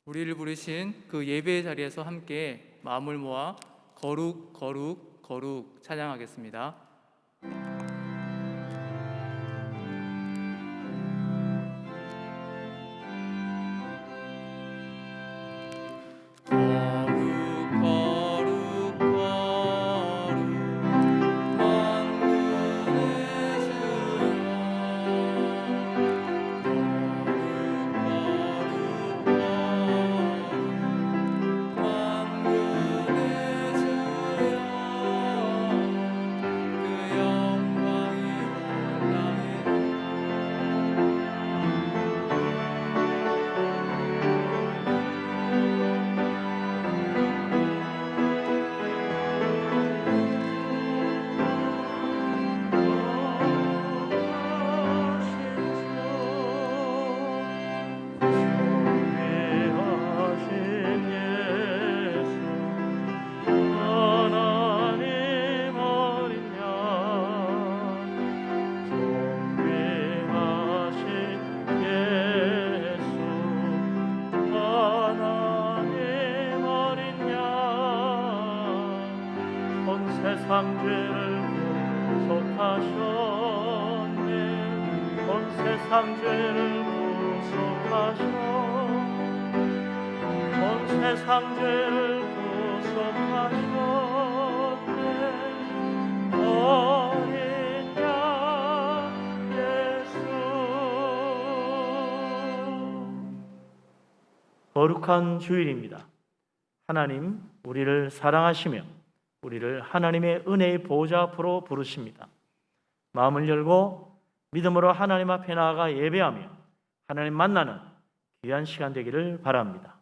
우리를 부르신 그 예배의 자리에서 함께 마음을 모아 거룩 거룩 거룩 찬양하겠습니다. 세상 죄를 구속하셨네. 온 세상 죄를 구속하셨네. 온 세상 죄를 구속하셨네. 어린 양 예수. 거룩한 주일입니다. 하나님 우리를 사랑하시며 우리를 하나님의 은혜의 보좌 앞으로 부르십니다. 마음을 열고 믿음으로 하나님 앞에 나아가 예배하며 하나님 만나는 귀한 시간 되기를 바랍니다.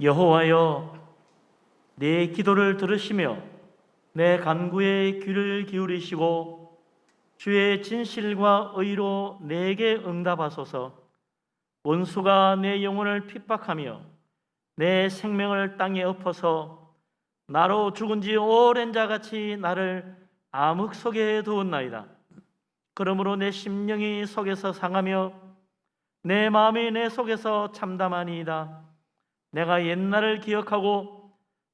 여호와여, 내 기도를 들으시며 내 간구에 귀를 기울이시고 주의 진실과 의로 내게 응답하소서. 원수가 내 영혼을 핍박하며 내 생명을 땅에 엎어서 나로 죽은 지 오랜 자같이 나를 암흑 속에 두었나이다. 그러므로 내 심령이 속에서 상하며 내 마음이 내 속에서 참담하니이다. 내가 옛날을 기억하고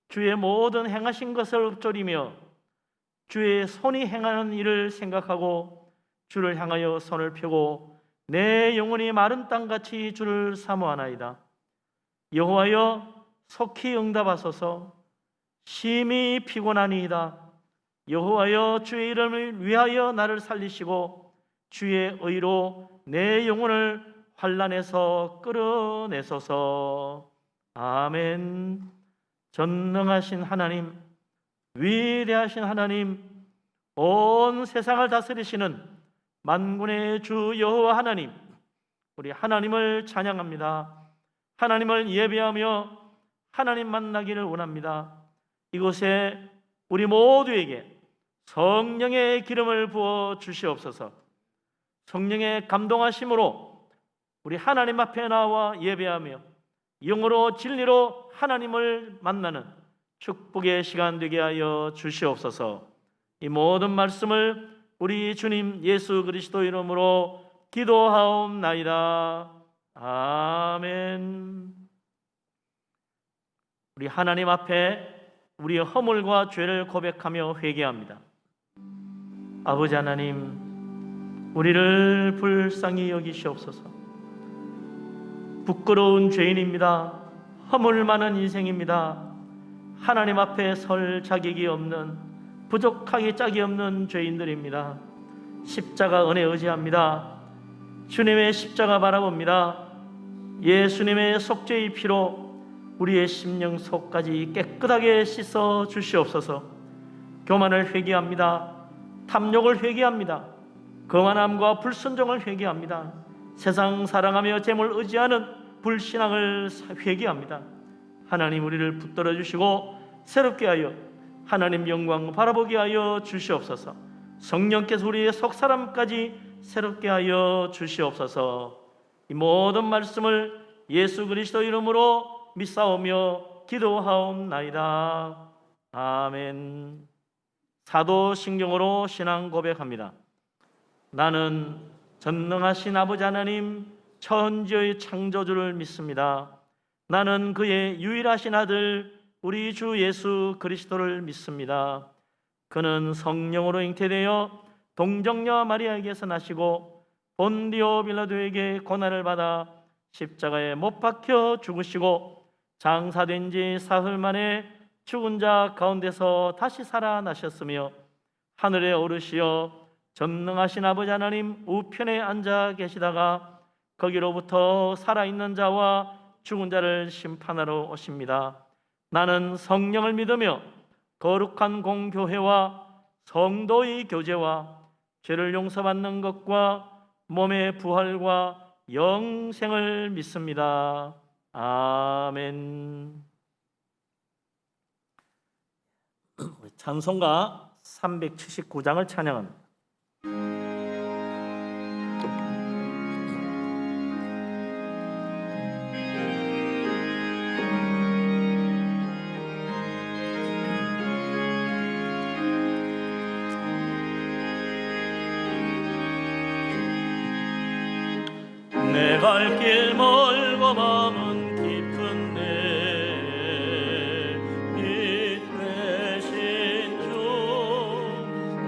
주의 모든 행하신 것을 읊조리며 주의 손이 행하는 일을 생각하고 주를 향하여 손을 펴고 내 영혼이 마른 땅같이 주를 사모하나이다. 여호와여, 속히 응답하소서. 심히 피곤하니이다. 여호와여, 주의 이름을 위하여 나를 살리시고 주의 의로 내 영혼을 환난에서 끌어내소서. 아멘. 전능하신 하나님, 위대하신 하나님, 온 세상을 다스리시는 만군의 주 여호와 하나님, 우리 하나님을 찬양합니다. 하나님을 예배하며 하나님 만나기를 원합니다. 이곳에 우리 모두에게 성령의 기름을 부어 주시옵소서. 성령의 감동하심으로 우리 하나님 앞에 나와 예배하며 영으로 진리로 하나님을 만나는 축복의 시간 되게 하여 주시옵소서. 이 모든 말씀을 우리 주님 예수 그리스도 이름으로 기도하옵나이다. 아멘. 우리 하나님 앞에 우리의 허물과 죄를 고백하며 회개합니다. 아버지 하나님, 우리를 불쌍히 여기시옵소서. 부끄러운 죄인입니다. 허물 많은 인생입니다. 하나님 앞에 설 자격이 없는, 부족하기 짝이 없는 죄인들입니다. 십자가 은혜 의지합니다. 주님의 십자가 바라봅니다. 예수님의 속죄의 피로 우리의 심령 속까지 깨끗하게 씻어 주시옵소서. 교만을 회개합니다. 탐욕을 회개합니다. 거만함과 불순종을 회개합니다. 세상 사랑하며 재물 의지하는 불신앙을 회개합니다. 하나님 우리를 붙들어 주시고 새롭게 하여 하나님 영광 바라보게 하여 주시옵소서. 성령께서 우리의 속사람까지 새롭게 하여 주시옵소서. 이 모든 말씀을 예수 그리스도 이름으로 믿사오며 기도하옵나이다. 아멘. 사도신경으로 신앙 고백합니다. 나는 전능하신 아버지 하나님 천지의 창조주를 믿습니다. 나는 그의 유일하신 아들 우리 주 예수 그리스도를 믿습니다. 그는 성령으로 잉태되어 동정녀 마리아에게서 나시고 본디오 빌라도에게 고난을 받아 십자가에 못 박혀 죽으시고 장사된 지 사흘 만에 죽은 자 가운데서 다시 살아나셨으며 하늘에 오르시어 전능하신 아버지 하나님 우편에 앉아 계시다가 거기로부터 살아있는 자와 죽은 자를 심판하러 오십니다. 나는 성령을 믿으며 거룩한 공교회와 성도의 교제와 죄를 용서받는 것과 몸의 부활과 영생을 믿습니다. 아멘. 찬송가 379장을 찬양합니다. 내 갈 길 멀고 마음은 깊은데 빛 되신 주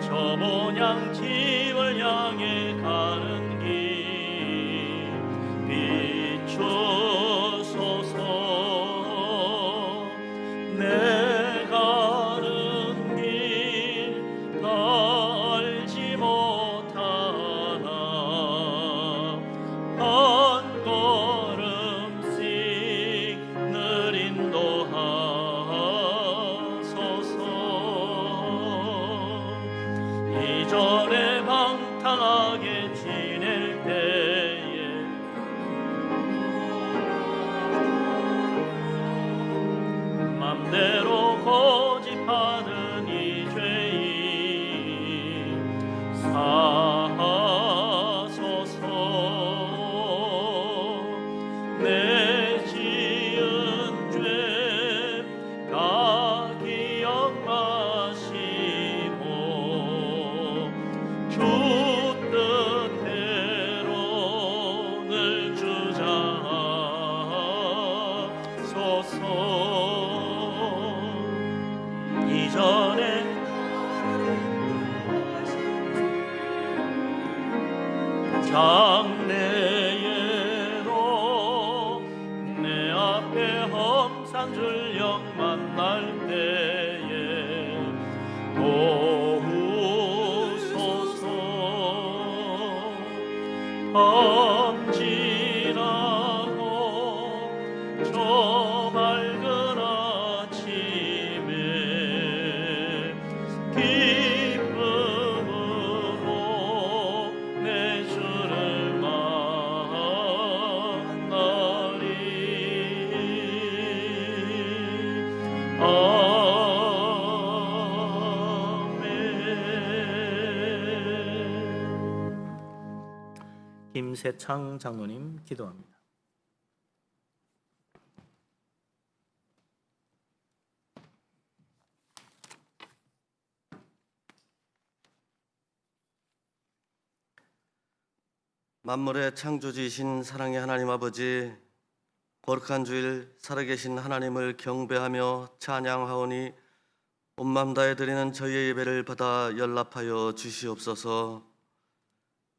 저 본향 집을 향해 가는 길 비추소서. 내 가는 길 다 알지 못하나 한 걸음씩 늘 인도하소서. 이전에 방탕하게 지낼 때에 맘대로 고집하는 이 죄인 사하소서. 내 지은 죄 다 기억하시고 주 뜻대로 늘 주장하소서. 이전에 장래에도 내 앞에 험산 줄령 만날 때에 도우소서. 밤지나고 저 맑은 아침에 기쁨으로 내 주를 만나리. 아멘. 김세창 장로님 기도합니다. 만물의 창조주이신 사랑의 하나님 아버지, 거룩한 주일 살아계신 하나님을 경배하며 찬양하오니 온 마음 다해 드리는 저희의 예배를 받아 연락하여 주시옵소서.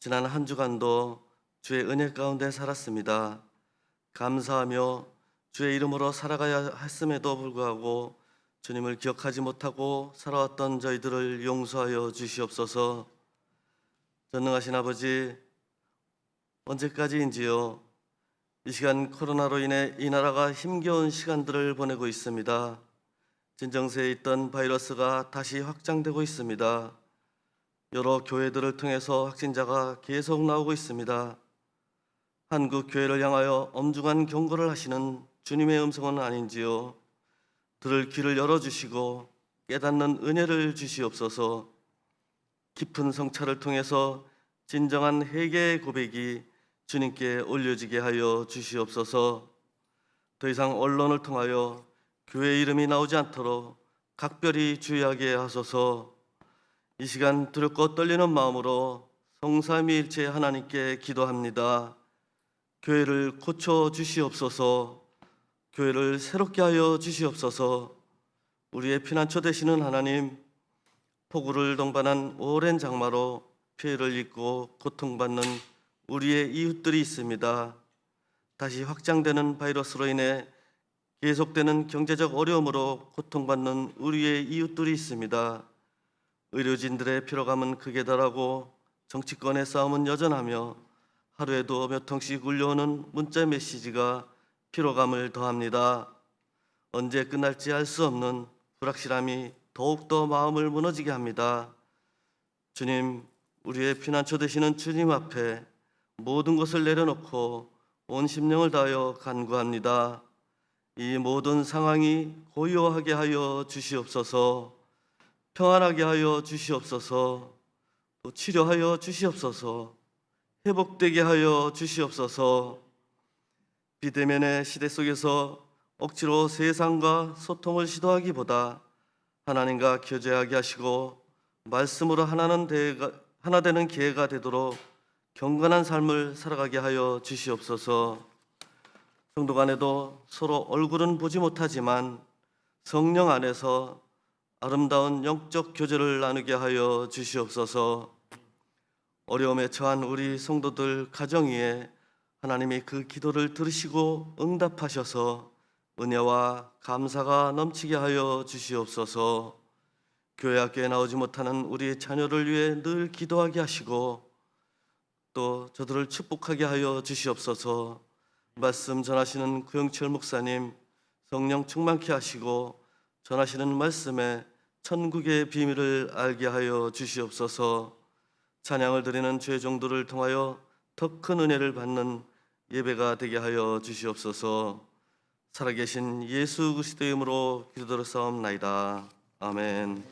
지난 한 주간도 주의 은혜 가운데 살았습니다. 감사하며 주의 이름으로 살아가야 했음에도 불구하고 주님을 기억하지 못하고 살아왔던 저희들을 용서하여 주시옵소서. 전능하신 아버지, 언제까지인지요? 이 시간 코로나로 인해 이 나라가 힘겨운 시간들을 보내고 있습니다. 진정세에 있던 바이러스가 다시 확장되고 있습니다. 여러 교회들을 통해서 확진자가 계속 나오고 있습니다. 한국 교회를 향하여 엄중한 경고를 하시는 주님의 음성은 아닌지요? 들을 귀를 열어주시고 깨닫는 은혜를 주시옵소서. 깊은 성찰을 통해서 진정한 회개의 고백이 주님께 올려지게 하여 주시옵소서. 더 이상 언론을 통하여 교회 이름이 나오지 않도록 각별히 주의하게 하소서. 이 시간 두렵고 떨리는 마음으로 성삼위일체 하나님께 기도합니다. 교회를 고쳐 주시옵소서. 교회를 새롭게 하여 주시옵소서. 우리의 피난처 되시는 하나님, 폭우를 동반한 오랜 장마로 피해를 입고 고통받는 우리의 이웃들이 있습니다. 다시 확장되는 바이러스로 인해 계속되는 경제적 어려움으로 고통받는 우리의 이웃들이 있습니다. 의료진들의 피로감은 극에 달하고 정치권의 싸움은 여전하며 하루에도 몇 통씩 울려오는 문자 메시지가 피로감을 더합니다. 언제 끝날지 알 수 없는 불확실함이 더욱더 마음을 무너지게 합니다. 주님, 우리의 피난처 되시는 주님 앞에 모든 것을 내려놓고 온 심령을 다하여 간구합니다. 이 모든 상황이 고요하게 하여 주시옵소서. 평안하게 하여 주시옵소서. 또 치료하여 주시옵소서. 회복되게 하여 주시옵소서. 비대면의 시대 속에서 억지로 세상과 소통을 시도하기보다 하나님과 교제하게 하시고 말씀으로 하나 되는 기회가 되도록 경건한 삶을 살아가게 하여 주시옵소서. 성도 간에도 서로 얼굴은 보지 못하지만 성령 안에서 아름다운 영적 교제를 나누게 하여 주시옵소서. 어려움에 처한 우리 성도들 가정 위에 하나님이 그 기도를 들으시고 응답하셔서 은혜와 감사가 넘치게 하여 주시옵소서. 교회 학교에 나오지 못하는 우리 자녀를 위해 늘 기도하게 하시고 또 저들을 축복하게 하여 주시옵소서. 말씀 전하시는 구영철 목사님 성령 충만케 하시고 전하시는 말씀에 천국의 비밀을 알게 하여 주시옵소서. 찬양을 드리는 죄 종들을 통하여 더 큰 은혜를 받는 예배가 되게 하여 주시옵소서. 살아계신 예수 그리스도의 이름으로 기도드렸사옵나이다. 아멘.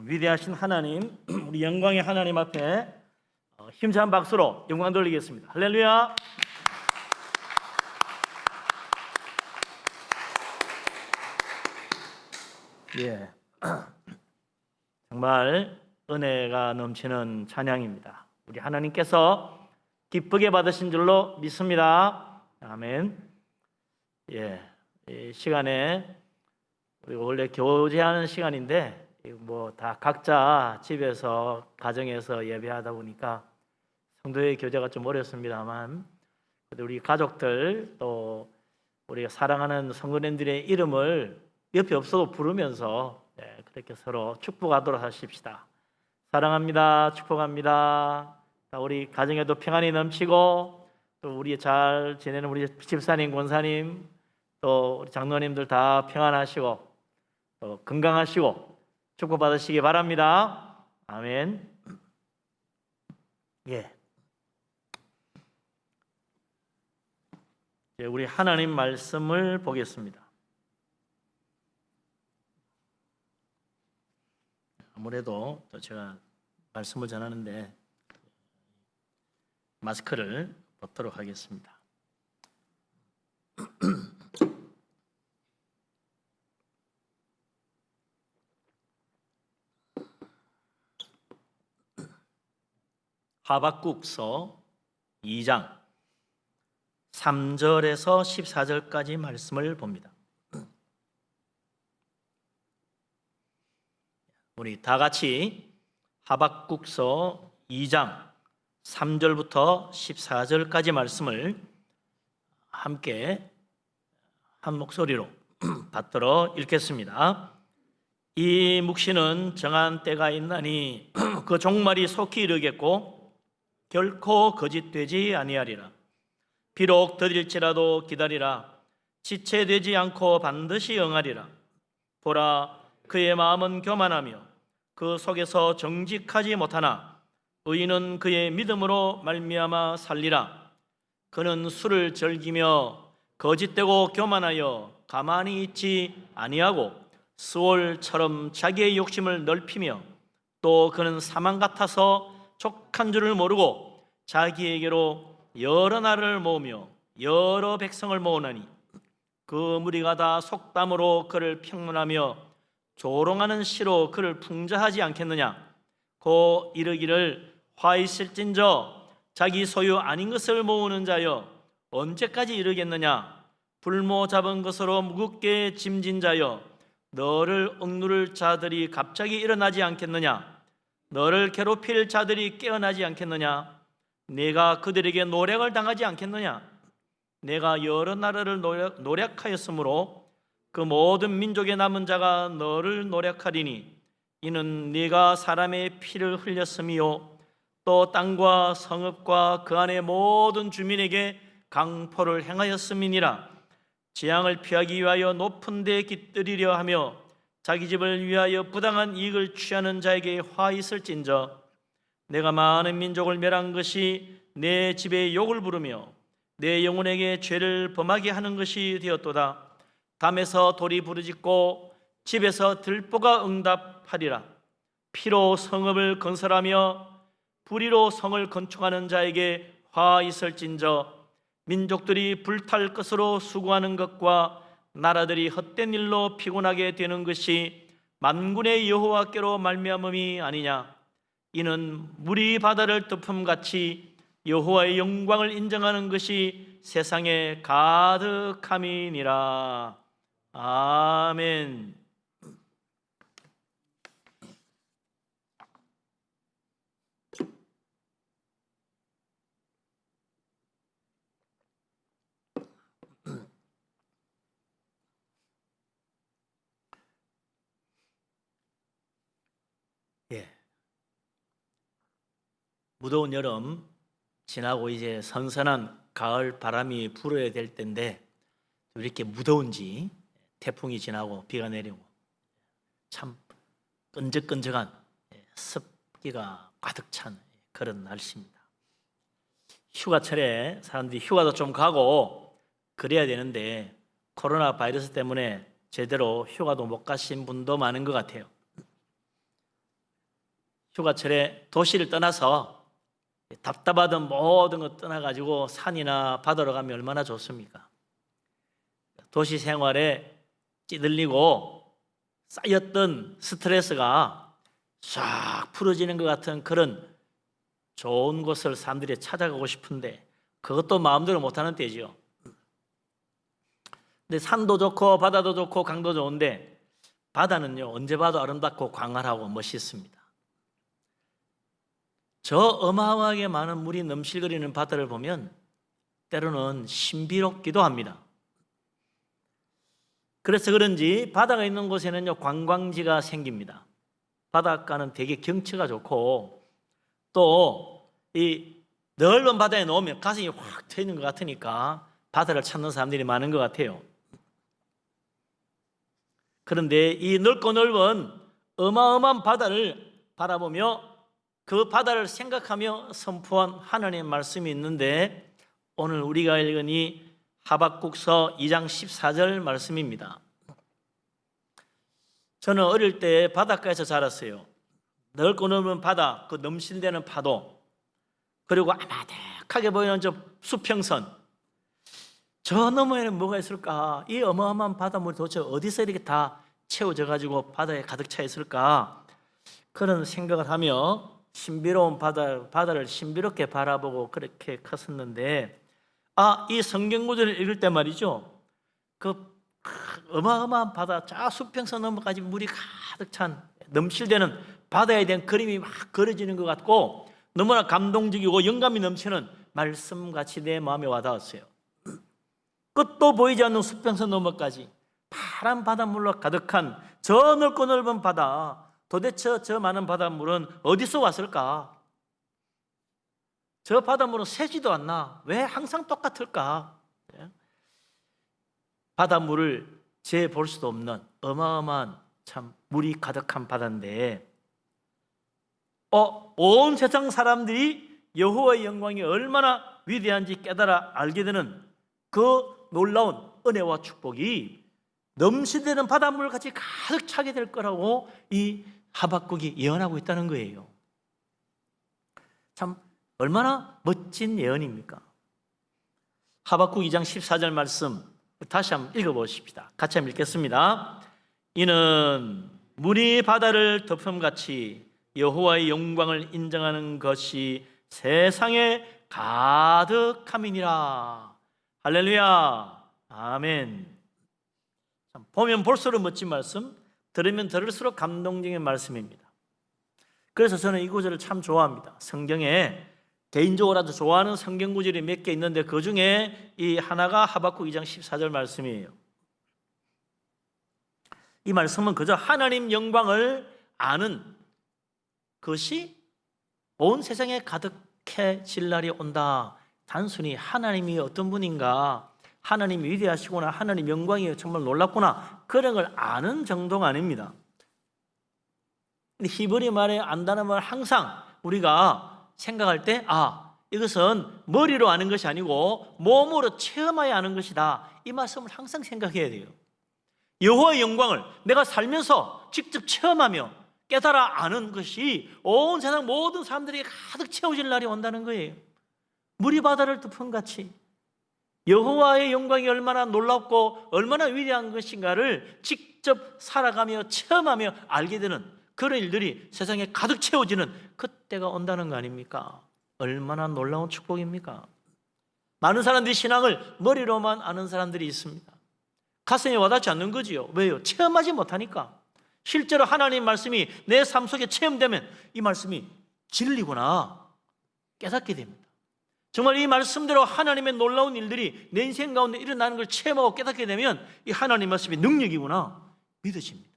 위대하신 하나님, 우리 영광의 하나님 앞에 힘찬 박수로 영광 돌리겠습니다. 할렐루야. 예, 정말 은혜가 넘치는 찬양입니다. 우리 하나님께서 기쁘게 받으신 줄로 믿습니다. 아멘. 예, 이 시간에 우리가 원래 교제하는 시간인데 뭐 다 각자 집에서 가정에서 예배하다 보니까 성도의 교제가 좀 어렵습니다만, 우리 가족들 또 우리가 사랑하는 성도님들의 이름을 옆에 없어도 부르면서 그렇게 서로 축복하도록 하십시다. 사랑합니다. 축복합니다. 우리 가정에도 평안이 넘치고, 또 우리 잘 지내는 우리 집사님, 권사님, 또 우리 장로님들 다 평안하시고 또 건강하시고 축복받으시기 바랍니다. 아멘. 예. 이제 우리 하나님 말씀을 보겠습니다. 아무래도 제가 말씀을 전하는데 마스크를 벗도록 하겠습니다. 하박국서 2장 3절에서 14절까지 말씀을 봅니다. 우리 다 같이 하박국서 2장 3절부터 14절까지 말씀을 함께 한 목소리로 받들어 읽겠습니다. 이 묵시는 정한 때가 있나니 그 종말이 속히 이르겠고 결코 거짓되지 아니하리라. 비록 더딜지라도 기다리라. 지체되지 않고 반드시 응하리라. 보라, 그의 마음은 교만하며 그 속에서 정직하지 못하나 의인은 그의 믿음으로 말미암아 살리라. 그는 술을 즐기며 거짓되고 교만하여 가만히 있지 아니하고 스올처럼 자기의 욕심을 넓히며, 또 그는 사망 같아서 족한 줄을 모르고 자기에게로 여러 나라를 모으며 여러 백성을 모으나니 그 무리가 다 속담으로 그를 평론하며 조롱하는 시로 그를 풍자하지 않겠느냐. 고 이르기를 화 있을진저 자기 소유 아닌 것을 모으는 자여 언제까지 이르겠느냐. 불모 잡은 것으로 무겁게 짐진 자여 너를 억누를 자들이 갑자기 일어나지 않겠느냐. 너를 괴롭힐 자들이 깨어나지 않겠느냐. 내가 그들에게 노략을 당하지 않겠느냐. 내가 여러 나라를 노략하였으므로 그 모든 민족의 남은 자가 너를 노략하리니 이는 네가 사람의 피를 흘렸음이요 또 땅과 성읍과 그 안의 모든 주민에게 강포를 행하였음이니라. 재앙을 피하기 위하여 높은 데 깃들이려 하며 자기 집을 위하여 부당한 이익을 취하는 자에게 화 있을진저 내가 많은 민족을 멸한 것이 내 집에 욕을 부르며 내 영혼에게 죄를 범하게 하는 것이 되었도다. 담에서 돌이 부르짖고 집에서 들보가 응답하리라. 피로 성읍을 건설하며 불의로 성을 건축하는 자에게 화 있을진저 민족들이 불탈 것으로 수고하는 것과 나라들이 헛된 일로 피곤하게 되는 것이 만군의 여호와께로 말미암음이 아니냐. 이는 물이 바다를 덮음같이 여호와의 영광을 인정하는 것이 세상에 가득함이니라. 아멘. 예. 무더운 여름 지나고 이제 선선한 가을 바람이 불어야 될 때인데 왜 이렇게 무더운지, 태풍이 지나고 비가 내리고 참 끈적끈적한 습기가 가득 찬 그런 날씨입니다. 휴가철에 사람들이 휴가도 좀 가고 그래야 되는데 코로나 바이러스 때문에 제대로 휴가도 못 가신 분도 많은 것 같아요. 휴가철에 도시를 떠나서 답답하던 모든 것 떠나가지고 산이나 바다로 가면 얼마나 좋습니까? 도시 생활에 찌들리고 쌓였던 스트레스가 싹 풀어지는 것 같은 그런 좋은 곳을 사람들이 찾아가고 싶은데 그것도 마음대로 못하는 때지요. 근데 산도 좋고 바다도 좋고 강도 좋은데 바다는요 언제 봐도 아름답고 광활하고 멋있습니다. 저 어마어마하게 많은 물이 넘실거리는 바다를 보면 때로는 신비롭기도 합니다. 그래서 그런지 바다가 있는 곳에는요 관광지가 생깁니다. 바닷가는 되게 경치가 좋고 또 이 넓은 바다에 놓으면 가슴이 확 트이는 것 같으니까 바다를 찾는 사람들이 많은 것 같아요. 그런데 이 넓고 넓은 어마어마한 바다를 바라보며 그 바다를 생각하며 선포한 하나님의 말씀이 있는데 오늘 우리가 읽은 이 하박국서 2장 14절 말씀입니다. 저는 어릴 때 바닷가에서 자랐어요. 넓고 넓은 바다, 그 넘실대는 파도, 그리고 아마득하게 보이는 저 수평선, 저 너머에는 뭐가 있을까? 이 어마어마한 바닷물이 도대체 어디서 이렇게 다 채워져 가지고 바다에 가득 차 있을까? 그런 생각을 하며 신비로운 바다를 신비롭게 바라보고 그렇게 컸었는데 이 성경 구절을 읽을 때 말이죠. 그 어마어마한 바다, 저 수평선 넘어까지 물이 가득 찬 넘실대는 바다에 대한 그림이 막 그려지는 것 같고 너무나 감동적이고 영감이 넘치는 말씀같이 내 마음에 와닿았어요. 끝도 보이지 않는 수평선 너머까지 파란 바닷물로 가득한 저 넓고 넓은 바다, 도대체 저 많은 바닷물은 어디서 왔을까? 저 바닷물은 새지도 않나? 왜 항상 똑같을까? 바닷물을 재볼 수도 없는 어마어마한 참 물이 가득한 바다인데 온 세상 사람들이 여호와의 영광이 얼마나 위대한지 깨달아 알게 되는 그 놀라운 은혜와 축복이 넘실대는 바닷물 같이 가득 차게 될 거라고 이 하박국이 예언하고 있다는 거예요. 참 얼마나 멋진 예언입니까? 하박국 2장 14절 말씀 다시 한번 읽어보십시다. 같이 한번 읽겠습니다. 이는 물이 바다를 덮음같이 여호와의 영광을 인정하는 것이 세상에 가득함이니라. 할렐루야. 아멘. 보면 볼수록 멋진 말씀, 들으면 들을수록 감동적인 말씀입니다. 그래서 저는 이 구절을 참 좋아합니다. 성경에 개인적으로 아주 좋아하는 성경 구절이 몇 개 있는데 그 중에 이 하나가 하박국 2장 14절 말씀이에요. 이 말씀은 그저 하나님 영광을 아는 그것이 온 세상에 가득해질 날이 온다. 단순히 하나님이 어떤 분인가, 하나님이 위대하시구나, 하나님 영광이 정말 놀랍구나, 그런 걸 아는 정도가 아닙니다. 히브리 말에 안다는 말 항상 우리가 생각할 때 이것은 머리로 아는 것이 아니고 몸으로 체험하여 아는 것이다. 이 말씀을 항상 생각해야 돼요. 여호와의 영광을 내가 살면서 직접 체험하며 깨달아 아는 것이 온 세상 모든 사람들이 가득 채워질 날이 온다는 거예요. 물이 바다를 덮음같이 여호와의 영광이 얼마나 놀랍고 얼마나 위대한 것인가를 직접 살아가며 체험하며 알게 되는 그런 일들이 세상에 가득 채워지는 그때가 온다는 거 아닙니까? 얼마나 놀라운 축복입니까? 많은 사람들이 신앙을 머리로만 아는 사람들이 있습니다. 가슴에 와닿지 않는 거지요. 왜요? 체험하지 못하니까. 실제로 하나님 말씀이 내 삶 속에 체험되면 이 말씀이 진리구나 깨닫게 됩니다. 정말 이 말씀대로 하나님의 놀라운 일들이 내 인생 가운데 일어나는 걸 체험하고 깨닫게 되면 이 하나님 말씀이 능력이구나 믿어집니다.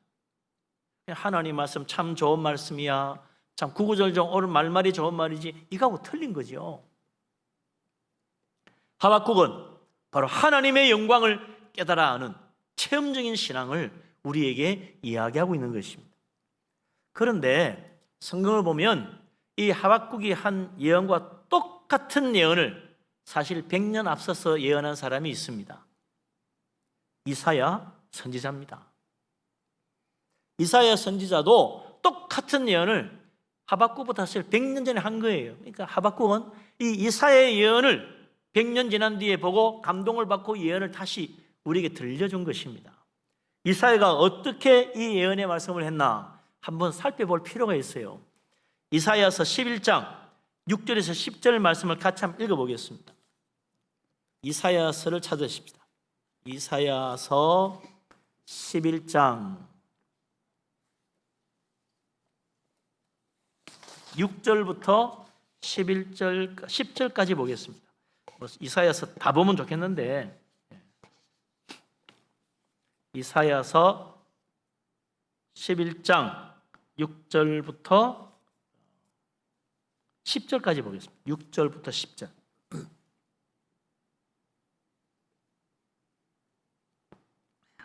하나님 말씀 참 좋은 말씀이야, 참 구구절 중 옳은 말말이 좋은 말이지, 이거하고 틀린 거죠. 하박국은 바로 하나님의 영광을 깨달아 아는 체험적인 신앙을 우리에게 이야기하고 있는 것입니다. 그런데 성경을 보면 이 하박국이 한 예언과 똑같은 예언을 사실 100년 앞서서 예언한 사람이 있습니다. 이사야 선지자입니다. 이사야 선지자도 똑같은 예언을 하박국부터 사실 100년 전에 한 거예요. 그러니까 하박국은 이 이사야의 예언을 100년 지난 뒤에 보고 감동을 받고 예언을 다시 우리에게 들려준 것입니다. 이사야가 어떻게 이 예언의 말씀을 했나 한번 살펴볼 필요가 있어요. 이사야서 11장 6절에서 10절 말씀을 같이 한번 읽어보겠습니다. 이사야서를 찾으십시다. 이사야서 11장 6절부터 10절까지 보겠습니다. 이사야서 다 보면 좋겠는데 이사야서 11장 6절부터 10절까지 보겠습니다. 6절부터 10절.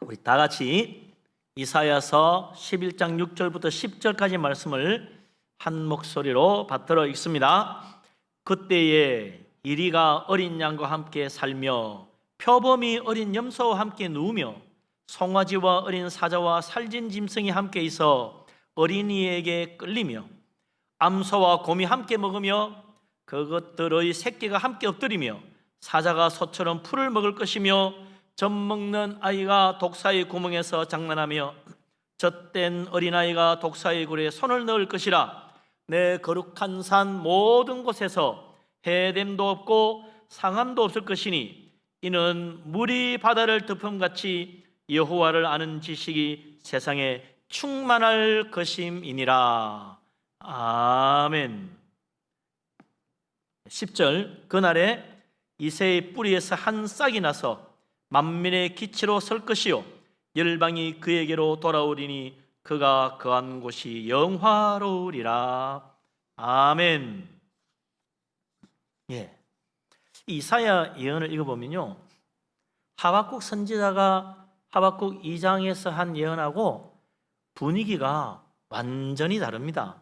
우리 다 같이 이사야서 11장 6절부터 10절까지 말씀을 한 목소리로 받들어 읽습니다. 그때에 이리가 어린 양과 함께 살며 표범이 어린 염소와 함께 누우며 송아지와 어린 사자와 살진 짐승이 함께 있어 어린이에게 끌리며 암소와 곰이 함께 먹으며 그것들의 새끼가 함께 엎드리며 사자가 소처럼 풀을 먹을 것이며 젖 먹는 아이가 독사의 구멍에서 장난하며 젖된 어린아이가 독사의 굴에 손을 넣을 것이라. 내 거룩한 산 모든 곳에서 해됨도 없고 상함도 없을 것이니 이는 물이 바다를 덮음같이 여호와를 아는 지식이 세상에 충만할 것임이니라. 아멘. 10절. 그날에 이새의 뿌리에서 한 싹이 나서 만민의 기치로 설 것이요 열방이 그에게로 돌아오리니 그가 거한 곳이 영화로우리라. 아멘. 예. 이사야 예언을 읽어보면요, 하박국 선지자가 하박국 2장에서 한 예언하고 분위기가 완전히 다릅니다.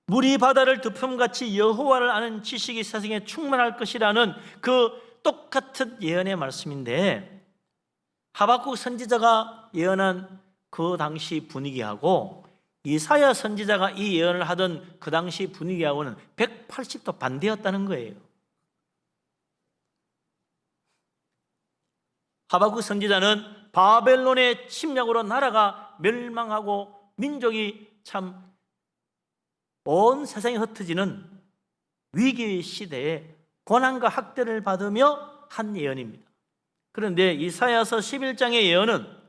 물이 바다를 덮음같이 여호와를 아는 지식이 세상에 충만할 것이라는 그 똑같은 예언의 말씀인데, 하박국 선지자가 예언한 그 당시 분위기하고 이사야 선지자가 이 예언을 하던 그 당시 분위기하고는 180도 반대였다는 거예요. 하박국 선지자는 바벨론의 침략으로 나라가 멸망하고 민족이 참 온 세상에 흩어지는 위기의 시대에 고난과 학대를 받으며 한 예언입니다. 그런데 이사야서 11장의 예언은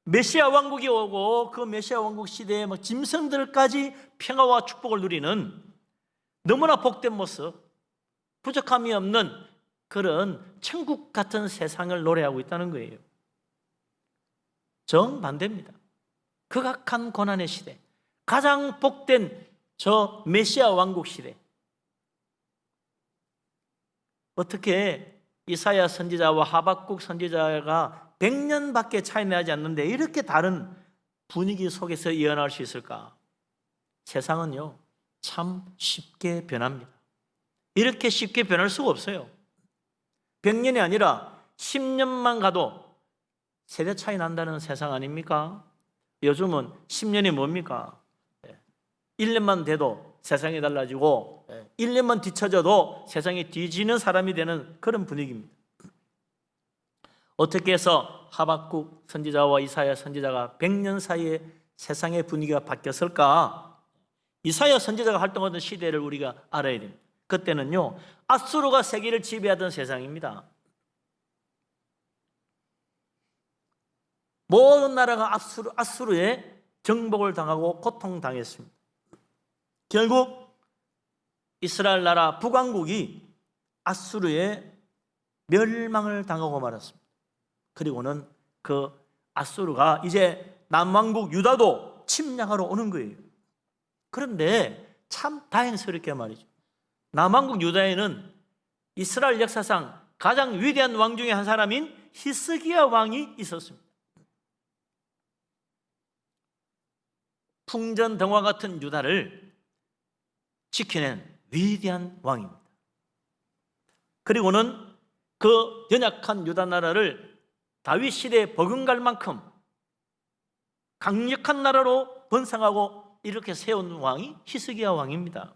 메시아 왕국이 오고 그 메시아 왕국 시대에 짐승들까지 평화와 축복을 누리는 너무나 복된 모습, 부족함이 없는 그런 천국 같은 세상을 노래하고 있다는 거예요. 정반대입니다. 극악한 고난의 시대, 가장 복된 저 메시아 왕국 시대. 어떻게 이사야 선지자와 하박국 선지자가 100년밖에 차이 나지 않는데 이렇게 다른 분위기 속에서 예언할 수 있을까? 세상은요, 참 쉽게 변합니다. 이렇게 쉽게 변할 수가 없어요. 100년이 아니라 10년만 가도 세대 차이 난다는 세상 아닙니까? 요즘은 10년이 뭡니까? 1년만 돼도 세상이 달라지고 1년만 뒤쳐져도 세상이 뒤지는 사람이 되는 그런 분위기입니다. 어떻게 해서 하박국 선지자와 이사야 선지자가 100년 사이에 세상의 분위기가 바뀌었을까? 이사야 선지자가 활동하던 시대를 우리가 알아야 됩니다. 그때는요, 아수르가 세계를 지배하던 세상입니다. 모든 나라가 아수르에 정복을 당하고 고통당했습니다. 결국 이스라엘 나라 북왕국이 아수르의 멸망을 당하고 말았습니다. 그리고는 그 아수르가 이제 남왕국 유다도 침략하러 오는 거예요. 그런데 참 다행스럽게 말이죠, 남왕국 유다에는 이스라엘 역사상 가장 위대한 왕 중에 한 사람인 히스기야 왕이 있었습니다. 풍전등화 같은 유다를 지켜낸 위대한 왕입니다. 그리고는 그 연약한 유다 나라를 다윗 시대에 버금갈 만큼 강력한 나라로 번성하고 이렇게 세운 왕이 히스기야 왕입니다.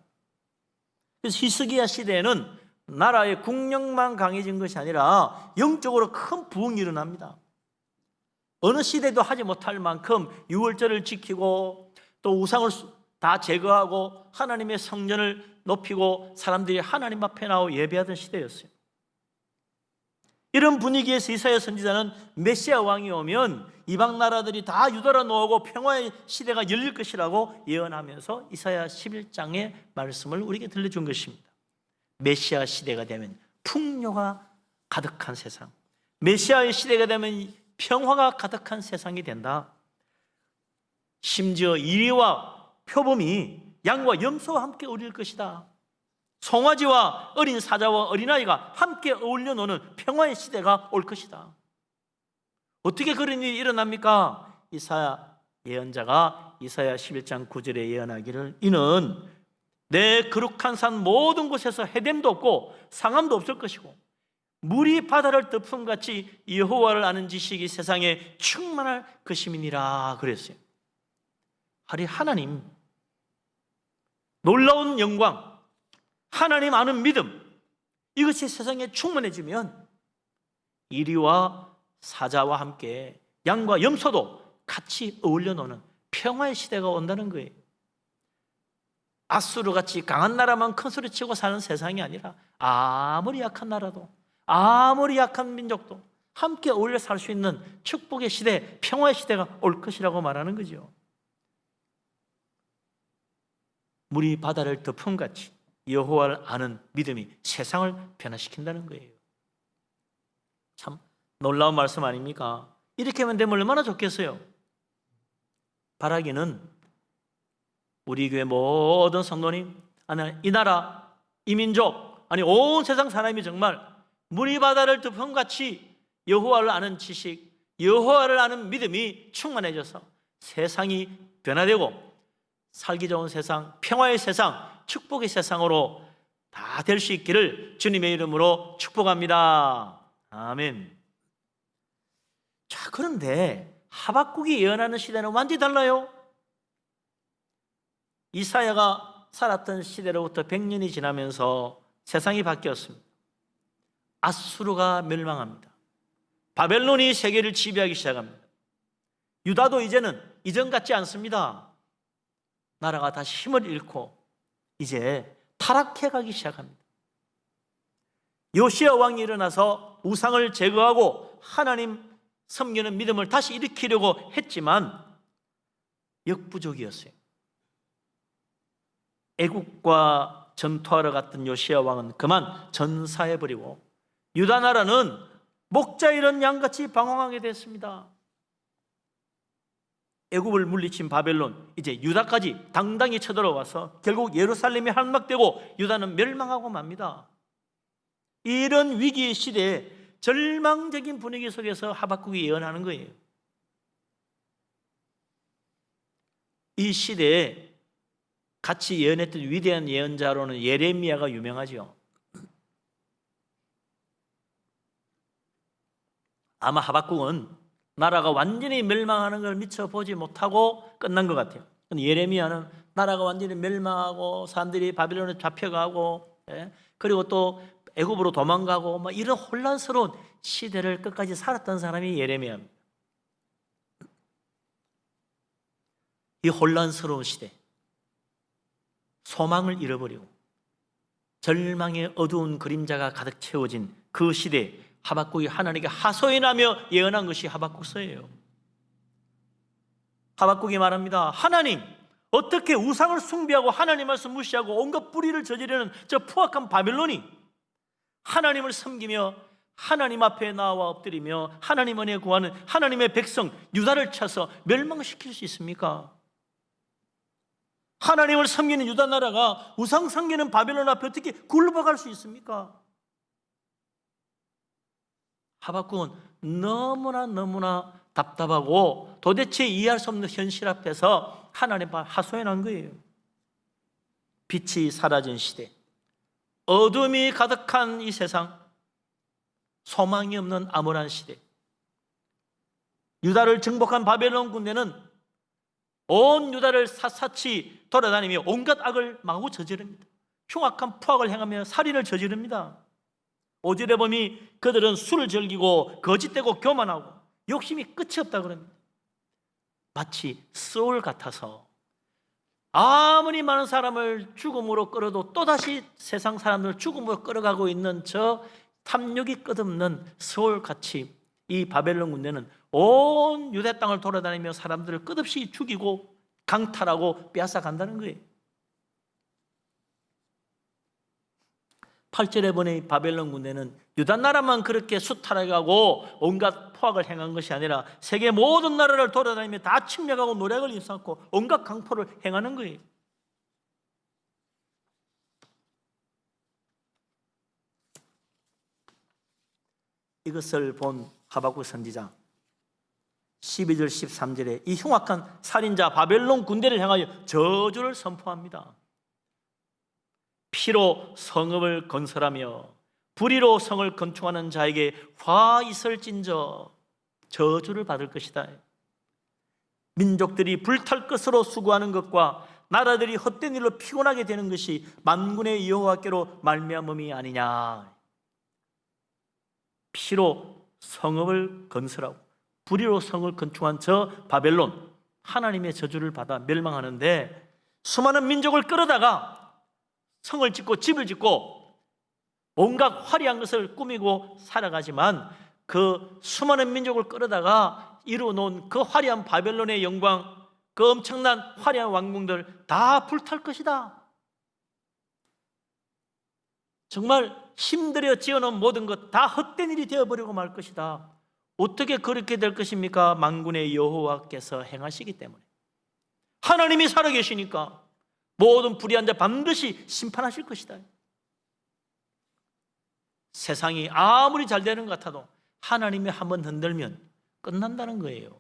그래서 히스기야 시대에는 나라의 국력만 강해진 것이 아니라 영적으로 큰 부흥이 일어납니다. 어느 시대도 하지 못할 만큼 유월절을 지키고 또 우상을 다 제거하고 하나님의 성전을 높이고 사람들이 하나님 앞에 나와 예배하던 시대였어요. 이런 분위기에서 이사야 선지자는 메시아 왕이 오면 이방 나라들이 다 유다로 놓아오고 평화의 시대가 열릴 것이라고 예언하면서 이사야 11장의 말씀을 우리에게 들려준 것입니다. 메시아 시대가 되면 풍요가 가득한 세상, 메시아의 시대가 되면 평화가 가득한 세상이 된다. 심지어 이리와 표범이 양과 염소와 함께 어울릴 것이다. 송아지와 어린 사자와 어린아이가 함께 어울려 노는 평화의 시대가 올 것이다. 어떻게 그런 일이 일어납니까? 이사야 예언자가 이사야 11장 9절에 예언하기를 이는 내 거룩한 산 모든 곳에서 해됨도 없고 상함도 없을 것이고 물이 바다를 덮음같이 여호와를 아는 지식이 세상에 충만할 것임이니라 그랬어요. 하나님 놀라운 영광, 하나님 아는 믿음, 이것이 세상에 충만해지면 이리와 사자와 함께 양과 염소도 같이 어울려 노는 평화의 시대가 온다는 거예요. 아수르같이 강한 나라만 큰 소리치고 사는 세상이 아니라 아무리 약한 나라도 아무리 약한 민족도 함께 어울려 살 수 있는 축복의 시대, 평화의 시대가 올 것이라고 말하는 거죠. 물이 바다를 덮음같이 여호와를 아는 믿음이 세상을 변화시킨다는 거예요. 참 놀라운 말씀 아닙니까? 이렇게만 되면 얼마나 좋겠어요. 바라기는 우리 교회 모든 성도님, 아니 이 나라, 이 민족, 아니 온 세상 사람이 정말 물이 바다를 덮음같이 여호와를 아는 지식, 여호와를 아는 믿음이 충만해져서 세상이 변화되고 살기 좋은 세상, 평화의 세상, 축복의 세상으로 다 될 수 있기를 주님의 이름으로 축복합니다. 아멘. 자, 그런데 하박국이 예언하는 시대는 완전히 달라요. 이사야가 살았던 시대로부터 100년이 지나면서 세상이 바뀌었습니다. 아수르가 멸망합니다. 바벨론이 세계를 지배하기 시작합니다. 유다도 이제는 이전 같지 않습니다. 나라가 다시 힘을 잃고 이제 타락해 가기 시작합니다. 요시야 왕이 일어나서 우상을 제거하고 하나님 섬기는 믿음을 다시 일으키려고 했지만 역부족이었어요. 애국과 전투하러 갔던 요시야 왕은 그만 전사해버리고 유다 나라는 목자 잃은 양같이 방황하게 됐습니다. 애굽을 물리친 바벨론, 이제 유다까지 당당히 쳐들어와서 결국 예루살렘이 함락되고 유다는 멸망하고 맙니다. 이런 위기의 시대에 절망적인 분위기 속에서 하박국이 예언하는 거예요. 이 시대에 같이 예언했던 위대한 예언자로는 예레미야가 유명하죠. 아마 하박국은 나라가 완전히 멸망하는 걸 미처 보지 못하고 끝난 것 같아요. 예레미야는 나라가 완전히 멸망하고 사람들이 바빌론에 잡혀가고 그리고 또 애굽으로 도망가고 막 이런 혼란스러운 시대를 끝까지 살았던 사람이 예레미야입니다. 이 혼란스러운 시대, 소망을 잃어버리고 절망의 어두운 그림자가 가득 채워진 그 시대에 하박국이 하나님께 하소연하며 예언한 것이 하박국서예요. 하박국이 말합니다. 하나님, 어떻게 우상을 숭배하고 하나님 말씀 무시하고 온갖 불의를 저지르는 저 포악한 바벨론이 하나님을 섬기며 하나님 앞에 나와 엎드리며 하나님 은혜 구하는 하나님의 백성 유다를 쳐서 멸망시킬 수 있습니까? 하나님을 섬기는 유다 나라가 우상 섬기는 바벨론 앞에 어떻게 굴러갈 수 있습니까? 하박국은 너무나 답답하고 도대체 이해할 수 없는 현실 앞에서 하나님 앞에 하소연한 거예요. 빛이 사라진 시대, 어둠이 가득한 이 세상, 소망이 없는 암울한 시대, 유다를 정복한 바벨론 군대는 온 유다를 샅샅이 돌아다니며 온갖 악을 마구 저지릅니다. 흉악한 포악을 행하며 살인을 저지릅니다. 5절에 보면 그들은 술을 즐기고 거짓되고 교만하고 욕심이 끝이 없다 그럽니다. 마치 소울 같아서 아무리 많은 사람을 죽음으로 끌어도 또다시 세상 사람들을 죽음으로 끌어가고 있는 저 탐욕이 끝없는 소울같이 이 바벨론 군대는 온 유대 땅을 돌아다니며 사람들을 끝없이 죽이고 강탈하고 빼앗아 간다는 거예요. 8절에 보니 바벨론 군대는 유다 나라만 그렇게 수탈해가고 온갖 포악을 행한 것이 아니라 세계 모든 나라를 돌아다니며 다 침략하고 노략을 일삼고 온갖 강포를 행하는 거예요. 이것을 본 하박국 선지자 12절 13절에 이 흉악한 살인자 바벨론 군대를 향하여 저주를 선포합니다. 피로 성읍을 건설하며 불의로 성을 건축하는 자에게 화 있을진저 저주를 받을 것이다. 민족들이 불탈 것으로 수고하는 것과 나라들이 헛된 일로 피곤하게 되는 것이 만군의 여호와께로 말미암음이 아니냐. 피로 성읍을 건설하고 불의로 성을 건축한 저 바벨론, 하나님의 저주를 받아 멸망하는데 수많은 민족을 끌어다가 성을 짓고 집을 짓고 온갖 화려한 것을 꾸미고 살아가지만 그 수많은 민족을 끌어다가 이루어놓은 그 화려한 바벨론의 영광, 그 엄청난 화려한 왕궁들 다 불탈 것이다. 정말 힘들여 지어놓은 모든 것 다 헛된 일이 되어버리고 말 것이다. 어떻게 그렇게 될 것입니까? 만군의 여호와께서 행하시기 때문에. 하나님이 살아계시니까 모든 불의한 자 반드시 심판하실 것이다. 세상이 아무리 잘 되는 것 같아도 하나님이 한번 흔들면 끝난다는 거예요.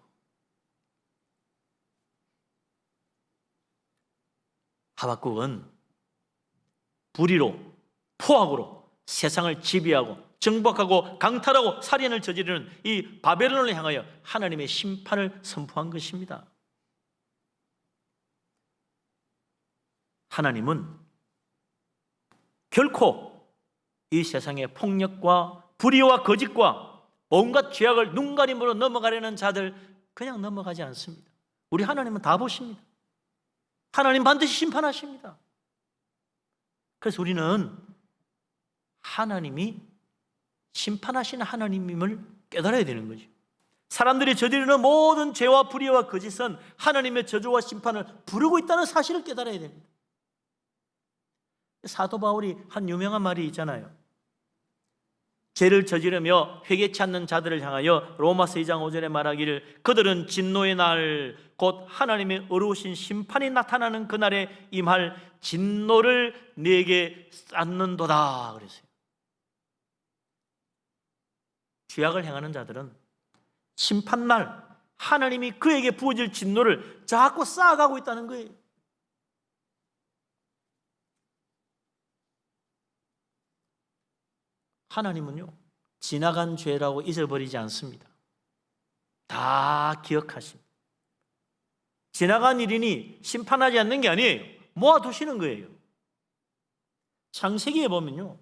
하박국은 불의로 포악으로 세상을 지배하고 정복하고 강탈하고 살인을 저지르는 이 바벨론을 향하여 하나님의 심판을 선포한 것입니다. 하나님은 결코 이 세상의 폭력과 불의와 거짓과 온갖 죄악을 눈가림으로 넘어가려는 자들 그냥 넘어가지 않습니다. 우리 하나님은 다 보십니다. 하나님 반드시 심판하십니다. 그래서 우리는 하나님이 심판하시는 하나님임을 깨달아야 되는 거죠. 사람들이 저지르는 모든 죄와 불의와 거짓은 하나님의 저주와 심판을 부르고 있다는 사실을 깨달아야 됩니다. 사도 바울이 한 유명한 말이 있잖아요. 죄를 저지르며 회개치 않는 자들을 향하여 로마서 2장 5절에 말하기를 그들은 진노의 날 곧 하나님의 어려우신 심판이 나타나는 그날에 임할 진노를 내게 쌓는도다 그랬어요. 죄악을 행하는 자들은 심판날 하나님이 그에게 부어질 진노를 자꾸 쌓아가고 있다는 거예요. 하나님은요, 지나간 죄라고 잊어버리지 않습니다. 다 기억하십니다. 지나간 일이니 심판하지 않는 게 아니에요. 모아두시는 거예요. 창세기에 보면요,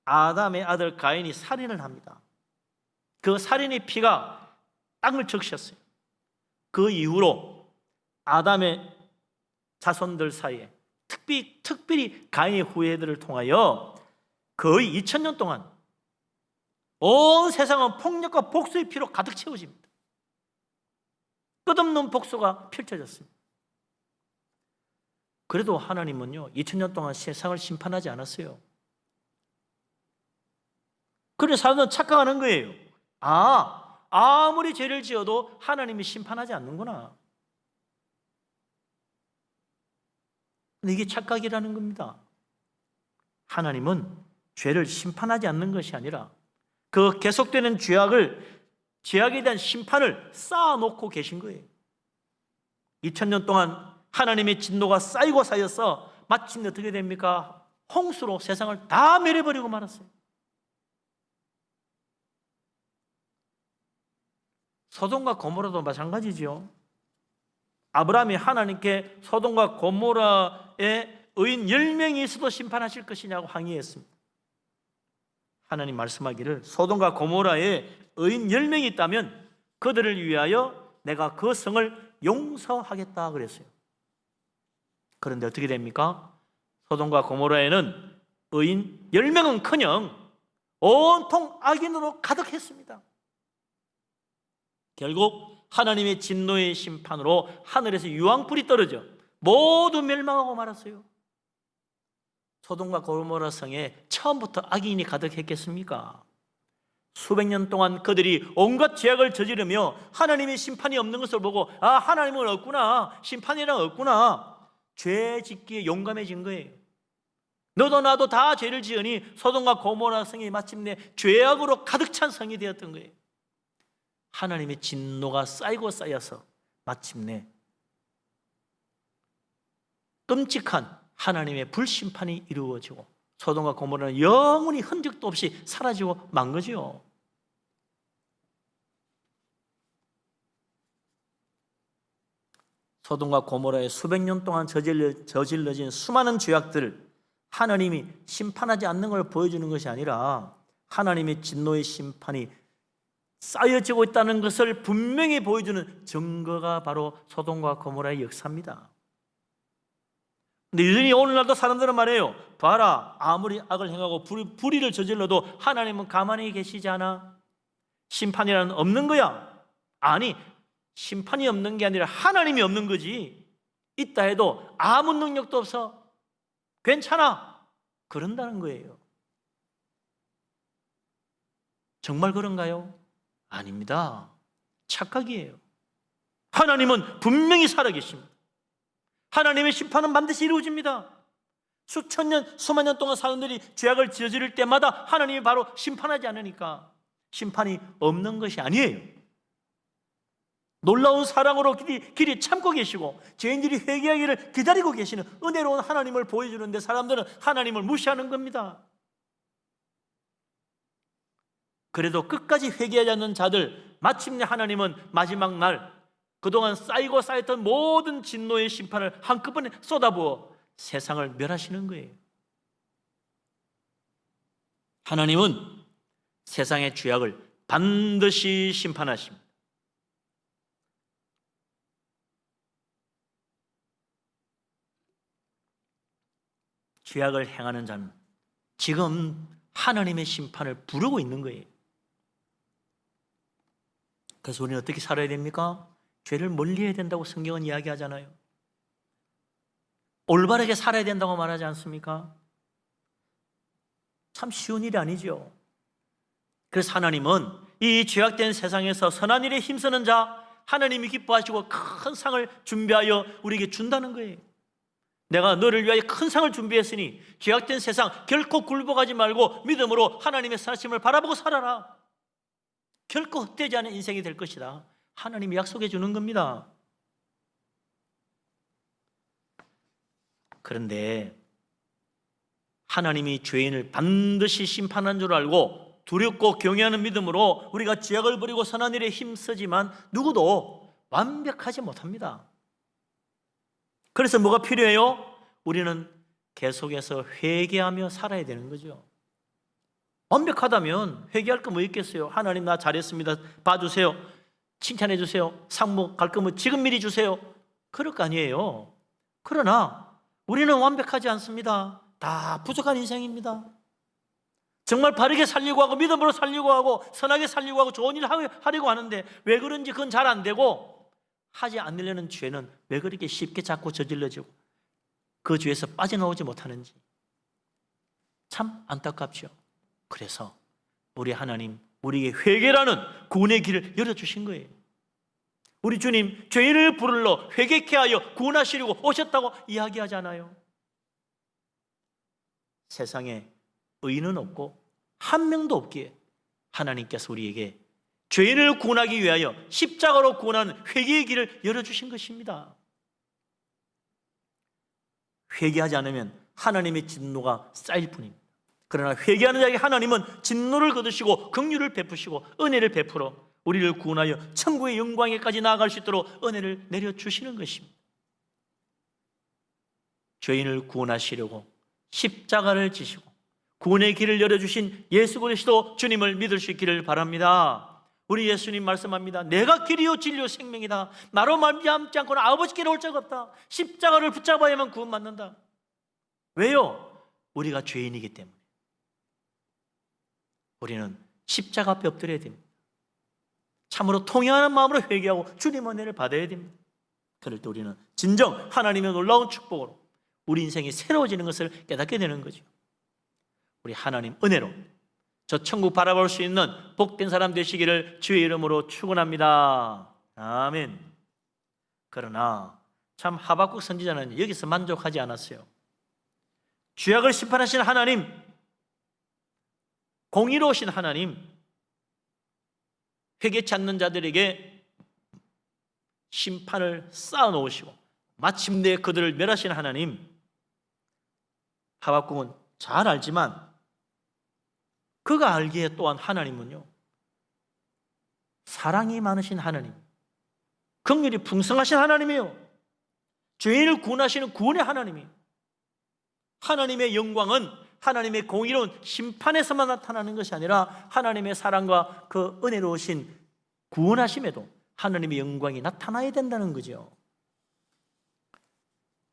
아담의 아들 가인이 살인을 합니다. 그 살인의 피가 땅을 적셨어요. 그 이후로 아담의 자손들 사이에 특별히 가인의 후예들을 통하여 거의 2000년 동안 온 세상은 폭력과 복수의 피로 가득 채워집니다. 끝없는 복수가 펼쳐졌습니다. 그래도 하나님은요 2000년 동안 세상을 심판하지 않았어요. 그래서 사람들은 착각하는 거예요. 아무리 죄를 지어도 하나님이 심판하지 않는구나. 근데 이게 착각이라는 겁니다. 하나님은 죄를 심판하지 않는 것이 아니라 그 계속되는 죄악에 대한 심판을 쌓아놓고 계신 거예요. 2000년 동안 하나님의 진노가 쌓이고 쌓여서 마침내 어떻게 됩니까? 홍수로 세상을 다 멸해버리고 말았어요. 소돔과 고모라도 마찬가지죠. 아브라함이 하나님께 소돔과 고모라의 의인 10명이 있어도 심판하실 것이냐고 항의했습니다. 하나님 말씀하기를 소돔과 고모라에 의인 10명이 있다면 그들을 위하여 내가 그 성을 용서하겠다 그랬어요. 그런데 어떻게 됩니까? 소돔과 고모라에는 의인 10명은커녕 온통 악인으로 가득했습니다. 결국 하나님의 진노의 심판으로 하늘에서 유황불이 떨어져 모두 멸망하고 말았어요. 소돔과 고모라 성에 처음부터 악인이 가득했겠습니까? 수백 년 동안 그들이 온갖 죄악을 저지르며 하나님의 심판이 없는 것을 보고 하나님은 없구나, 심판이란 없구나, 죄 짓기에 용감해진 거예요. 너도 나도 다 죄를 지으니 소돔과 고모라 성이 마침내 죄악으로 가득 찬 성이 되었던 거예요. 하나님의 진노가 쌓이고 쌓여서 마침내 끔찍한 하나님의 불심판이 이루어지고 소돔과 고모라는 영원히 흔적도 없이 사라지고 만 거죠. 소돔과 고모라에 수백 년 동안 저질러진 수많은 죄악들을 하나님이 심판하지 않는 걸 보여주는 것이 아니라 하나님의 진노의 심판이 쌓여지고 있다는 것을 분명히 보여주는 증거가 바로 소돔과 고모라의 역사입니다. 근데 여전히 오늘날도 사람들은 말해요. 봐라, 아무리 악을 행하고 불의를 저질러도 하나님은 가만히 계시지 않아. 심판이라는 없는 거야. 아니, 심판이 없는 게 아니라 하나님이 없는 거지. 있다 해도 아무 능력도 없어. 괜찮아. 그런다는 거예요. 정말 그런가요? 아닙니다. 착각이에요. 하나님은 분명히 살아계십니다. 하나님의 심판은 반드시 이루어집니다. 수천 년, 수만 년 동안 사람들이 죄악을 저지를 때마다 하나님이 바로 심판하지 않으니까 심판이 없는 것이 아니에요. 놀라운 사랑으로 길이 참고 계시고 죄인들이 회개하기를 기다리고 계시는 은혜로운 하나님을 보여주는데 사람들은 하나님을 무시하는 겁니다. 그래도 끝까지 회개하지 않는 자들, 마침내 하나님은 마지막 날 그동안 쌓이고 쌓였던 모든 진노의 심판을 한꺼번에 쏟아부어 세상을 멸하시는 거예요. 하나님은 세상의 죄악을 반드시 심판하십니다. 죄악을 행하는 자는 지금 하나님의 심판을 부르고 있는 거예요. 그래서 우리는 어떻게 살아야 됩니까? 죄를 멀리해야 된다고 성경은 이야기하잖아요. 올바르게 살아야 된다고 말하지 않습니까? 참 쉬운 일이 아니죠. 그래서 하나님은 이 죄악된 세상에서 선한 일에 힘쓰는 자, 하나님이 기뻐하시고 큰 상을 준비하여 우리에게 준다는 거예요. 내가 너를 위하여 큰 상을 준비했으니 죄악된 세상 결코 굴복하지 말고 믿음으로 하나님의 선하심을 바라보고 살아라. 결코 헛되지 않은 인생이 될 것이다. 하나님이 약속해 주는 겁니다. 그런데 하나님이 죄인을 반드시 심판한 줄 알고 두렵고 경외하는 믿음으로 우리가 죄악을 버리고 선한 일에 힘쓰지만 누구도 완벽하지 못합니다. 그래서 뭐가 필요해요? 우리는 계속해서 회개하며 살아야 되는 거죠. 완벽하다면 회개할 거 뭐 있겠어요? 하나님 나 잘했습니다. 봐주세요. 칭찬해 주세요. 상무 갈 거면 지금 미리 주세요. 그럴 거 아니에요. 그러나 우리는 완벽하지 않습니다. 다 부족한 인생입니다. 정말 바르게 살려고 하고 믿음으로 살려고 하고 선하게 살려고 하고 좋은 일 하려고 하는데 왜 그런지 그건 잘 안 되고 하지 않으려는 죄는 왜 그렇게 쉽게 자꾸 저질러지고 그 죄에서 빠져나오지 못하는지 참 안타깝죠. 그래서 우리 하나님 우리에게 회개라는 구원의 길을 열어주신 거예요. 우리 주님 죄인을 부르러 회개케 하여 구원하시려고 오셨다고 이야기하잖아요. 세상에 의인은 없고 한 명도 없기에 하나님께서 우리에게 죄인을 구원하기 위하여 십자가로 구원하는 회개의 길을 열어주신 것입니다. 회개하지 않으면 하나님의 진노가 쌓일 뿐입니다. 그러나 회개하는 자에게 하나님은 진노를 거두시고 긍휼을 베푸시고 은혜를 베풀어 우리를 구원하여 천국의 영광에까지 나아갈 수 있도록 은혜를 내려주시는 것입니다. 죄인을 구원하시려고 십자가를 지시고 구원의 길을 열어주신 예수 그리스도 주님을 믿을 수 있기를 바랍니다. 우리 예수님 말씀합니다. 내가 길이요 진리요 생명이다. 나로 말미암지 않고는 아버지께로 올 자가 없다. 십자가를 붙잡아야만 구원받는다. 왜요? 우리가 죄인이기 때문에. 우리는 십자가 앞에 엎드려야 됩니다. 참으로 통회하는 마음으로 회개하고 주님 은혜를 받아야 됩니다. 그럴 때 우리는 진정 하나님의 놀라운 축복으로 우리 인생이 새로워지는 것을 깨닫게 되는 거죠. 우리 하나님 은혜로 저 천국 바라볼 수 있는 복된 사람 되시기를 주의 이름으로 축원합니다. 아멘. 그러나 참 하박국 선지자는 여기서 만족하지 않았어요. 죄악을 심판하신 하나님, 공의로우신 하나님, 회개치 않는 자들에게 심판을 쌓아놓으시고 마침내 그들을 멸하신 하나님, 하박국은 잘 알지만 그가 알기에 또한 하나님은요, 사랑이 많으신 하나님, 긍휼이 풍성하신 하나님이에요. 죄인을 구원하시는 구원의 하나님이에요. 하나님의 영광은 하나님의 공의로운 심판에서만 나타나는 것이 아니라 하나님의 사랑과 그 은혜로우신 구원하심에도 하나님의 영광이 나타나야 된다는 거죠.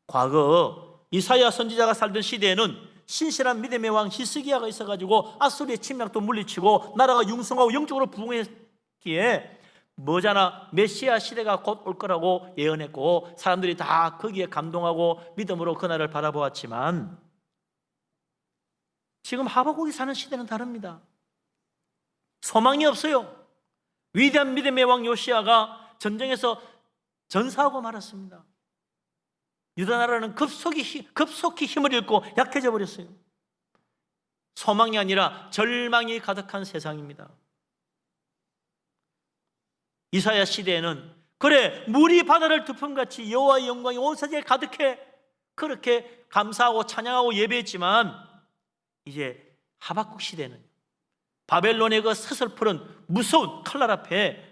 과거 이사야 선지자가 살던 시대에는 신실한 믿음의 왕 히스기야가 있어가지고 아수리의 침략도 물리치고 나라가 융성하고 영적으로 부흥했기에 머지않아 메시아 시대가 곧 올 거라고 예언했고 사람들이 다 거기에 감동하고 믿음으로 그날을 바라보았지만 지금 하박국이 사는 시대는 다릅니다. 소망이 없어요. 위대한 믿음의 왕 요시야가 전쟁에서 전사하고 말았습니다. 유다 나라는 급속히 힘을 잃고 약해져 버렸어요. 소망이 아니라 절망이 가득한 세상입니다. 이사야 시대에는 그래 물이 바다를 덮음같이 여호와의 영광이 온 세계에 가득해 그렇게 감사하고 찬양하고 예배했지만 이제 하박국 시대는 바벨론의 그 서슬푸른 무서운 칼날 앞에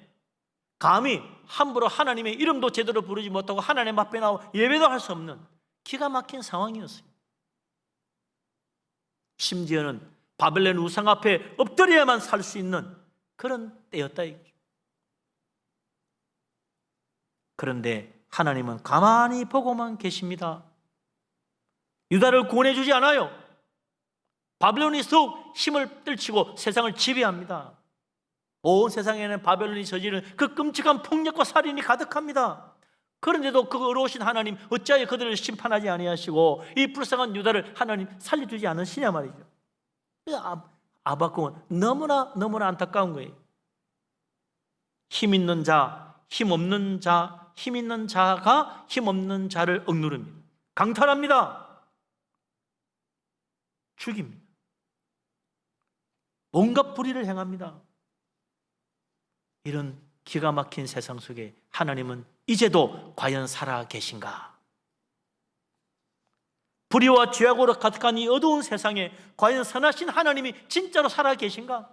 감히 함부로 하나님의 이름도 제대로 부르지 못하고 하나님 앞에 나와 예배도 할 수 없는 기가 막힌 상황이었어요. 심지어는 바벨론 우상 앞에 엎드려야만 살 수 있는 그런 때였다 이거죠. 그런데 하나님은 가만히 보고만 계십니다. 유다를 구원해 주지 않아요. 바벨론이 더욱 힘을 떨치고 세상을 지배합니다. 온 세상에는 바벨론이 저지른 그 끔찍한 폭력과 살인이 가득합니다. 그런데도 그 의로우신 하나님 어찌하여 그들을 심판하지 아니하시고 이 불쌍한 유다를 하나님 살려주지 않으시냐 말이죠. 하박국은 너무나 안타까운 거예요. 힘 있는 자, 힘 없는 자, 힘 있는 자가 힘 없는 자를 억누릅니다. 강탈합니다. 죽입니다. 온갖 불의를 행합니다. 이런 기가 막힌 세상 속에 하나님은 이제도 과연 살아 계신가? 불의와 죄악으로 가득한 이 어두운 세상에 과연 선하신 하나님이 진짜로 살아 계신가?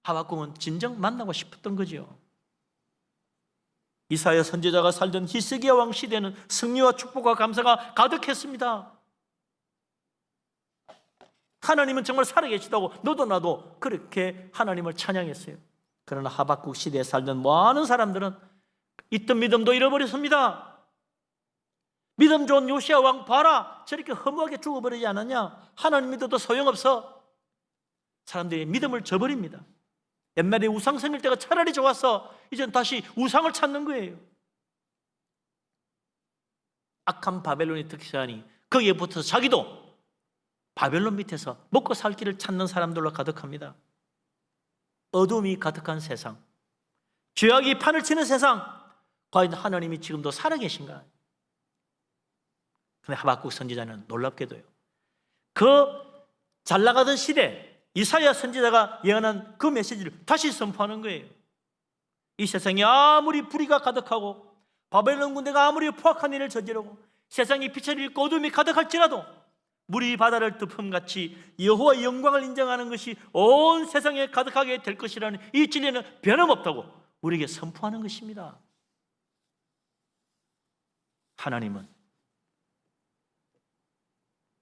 하박국은 진정 만나고 싶었던 거죠. 이사야 선지자가 살던 히스기야 왕 시대는 승리와 축복과 감사가 가득했습니다. 하나님은 정말 살아계시다고 너도 나도 그렇게 하나님을 찬양했어요. 그러나 하박국 시대에 살던 많은 사람들은 있던 믿음도 잃어버렸습니다. 믿음 좋은 요시야 왕 봐라, 저렇게 허무하게 죽어버리지 않았냐? 하나님 믿어도 소용없어. 사람들이 믿음을 저버립니다. 옛날에 우상 섬길 때가 차라리 좋았어. 이젠 다시 우상을 찾는 거예요. 악한 바벨론의 특징이 거기에 붙어서 자기도 바벨론 밑에서 먹고 살 길을 찾는 사람들로 가득합니다. 어둠이 가득한 세상, 죄악이 판을 치는 세상, 과연 하나님이 지금도 살아계신가? 그런데 하박국 선지자는 놀랍게도요, 그 잘나가던 시대 이사야 선지자가 예언한 그 메시지를 다시 선포하는 거예요. 이 세상이 아무리 불의가 가득하고 바벨론 군대가 아무리 포악한 일을 저지르고 세상이 빛을 잃고 어둠이 가득할지라도 물이 바다를 덮음같이 여호와의 영광을 인정하는 것이 온 세상에 가득하게 될 것이라는 이 진리는 변함없다고 우리에게 선포하는 것입니다. 하나님은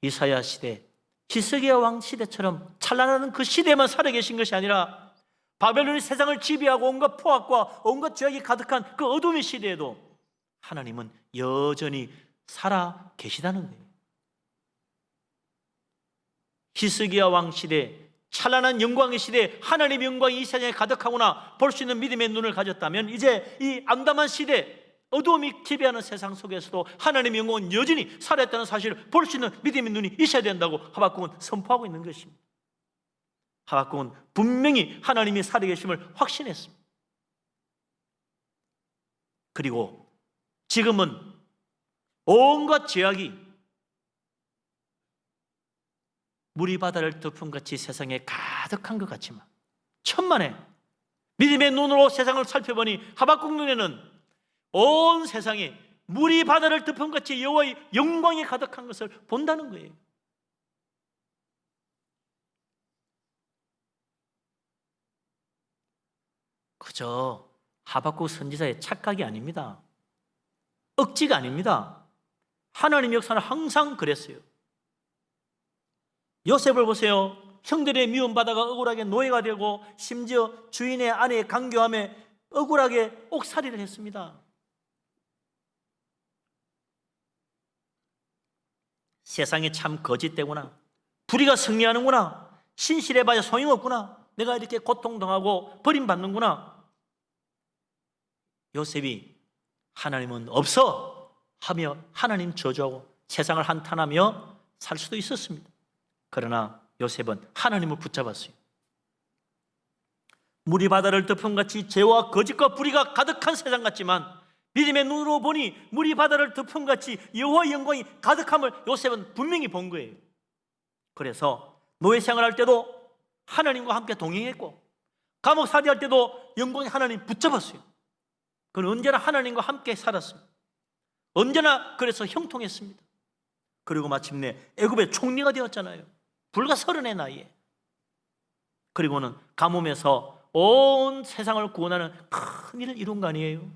이사야 시대, 히스기야 왕 시대처럼 찬란한 그 시대에만 살아계신 것이 아니라 바벨론이 세상을 지배하고 온갖 포악과 온갖 죄악이 가득한 그 어둠의 시대에도 하나님은 여전히 살아 계시다는 거예요. 히스기야 왕 시대, 찬란한 영광의 시대, 하나님의 영광이 이 세상에 가득하구나 볼 수 있는 믿음의 눈을 가졌다면 이제 이 암담한 시대, 어두움이 지배하는 세상 속에서도 하나님의 영광은 여전히 살아있다는 사실을 볼 수 있는 믿음의 눈이 있어야 된다고 하박국은 선포하고 있는 것입니다. 하박국은 분명히 하나님이 살아계심을 확신했습니다. 그리고 지금은 온갖 죄악이 물이 바다를 덮음같이 세상에 가득한 것 같지만 천만에 믿음의 눈으로 세상을 살펴보니 하박국 눈에는 온 세상에 물이 바다를 덮음같이 여호와의 영광이 가득한 것을 본다는 거예요. 그저 하박국 선지자의 착각이 아닙니다. 억지가 아닙니다. 하나님의 역사는 항상 그랬어요. 요셉을 보세요. 형들의 미움받아가 억울하게 노예가 되고 심지어 주인의 아내의 강교함에 억울하게 옥살이를 했습니다. 세상에 참 거짓되구나, 불의가 승리하는구나, 신실해봐야 소용없구나, 내가 이렇게 고통당하고 버림받는구나. 요셉이 하나님은 없어 하며 하나님 저주하고 세상을 한탄하며 살 수도 있었습니다. 그러나 요셉은 하나님을 붙잡았어요. 물이 바다를 덮음같이 죄와 거짓과 불의가 가득한 세상 같지만 믿음의 눈으로 보니 물이 바다를 덮음같이 여호와의 영광이 가득함을 요셉은 분명히 본 거예요. 그래서 노예 생활할 때도 하나님과 함께 동행했고 감옥 살이할 때도 영광의 하나님 붙잡았어요. 그는 언제나 하나님과 함께 살았습니다. 언제나 그래서 형통했습니다. 그리고 마침내 애굽의 총리가 되었잖아요. 불과 30의 나이에. 그리고는 가뭄에서 온 세상을 구원하는 큰 일을 이룬 거 아니에요.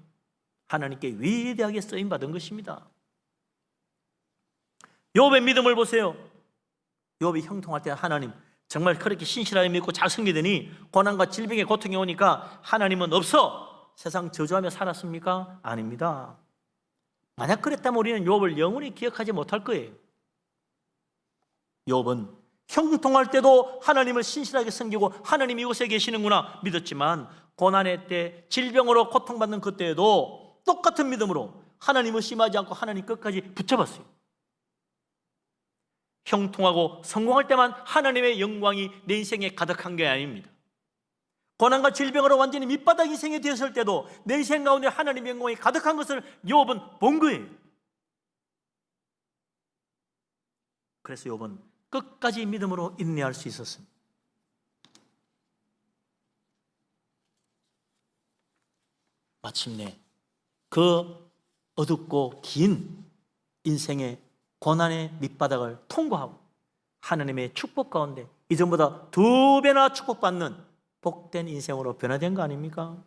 하나님께 위대하게 쓰임받은 것입니다. 욥의 믿음을 보세요. 욥이 형통할 때 하나님 정말 그렇게 신실하게 믿고 잘 섬기더니 고난과 질병의 고통이 오니까 하나님은 없어 세상 저주하며 살았습니까? 아닙니다. 만약 그랬다면 우리는 욥을 영원히 기억하지 못할 거예요. 욥은 형통할 때도 하나님을 신실하게 섬기고 하나님이 이곳에 계시는구나 믿었지만 고난의 때 질병으로 고통받는 그때에도 똑같은 믿음으로 하나님 의심하지 않고 하나님 끝까지 붙잡았어요. 형통하고 성공할 때만 하나님의 영광이 내 인생에 가득한 게 아닙니다. 고난과 질병으로 완전히 밑바닥 인생이 되었을 때도 내 인생 가운데 하나님의 영광이 가득한 것을 욥은 본 거예요. 그래서 욥은 끝까지 믿음으로 인내할 수 있었습니다. 마침내 그 어둡고 긴 인생의 고난의 밑바닥을 통과하고 하나님의 축복 가운데 이전보다 2배나 축복받는 복된 인생으로 변화된 거 아닙니까?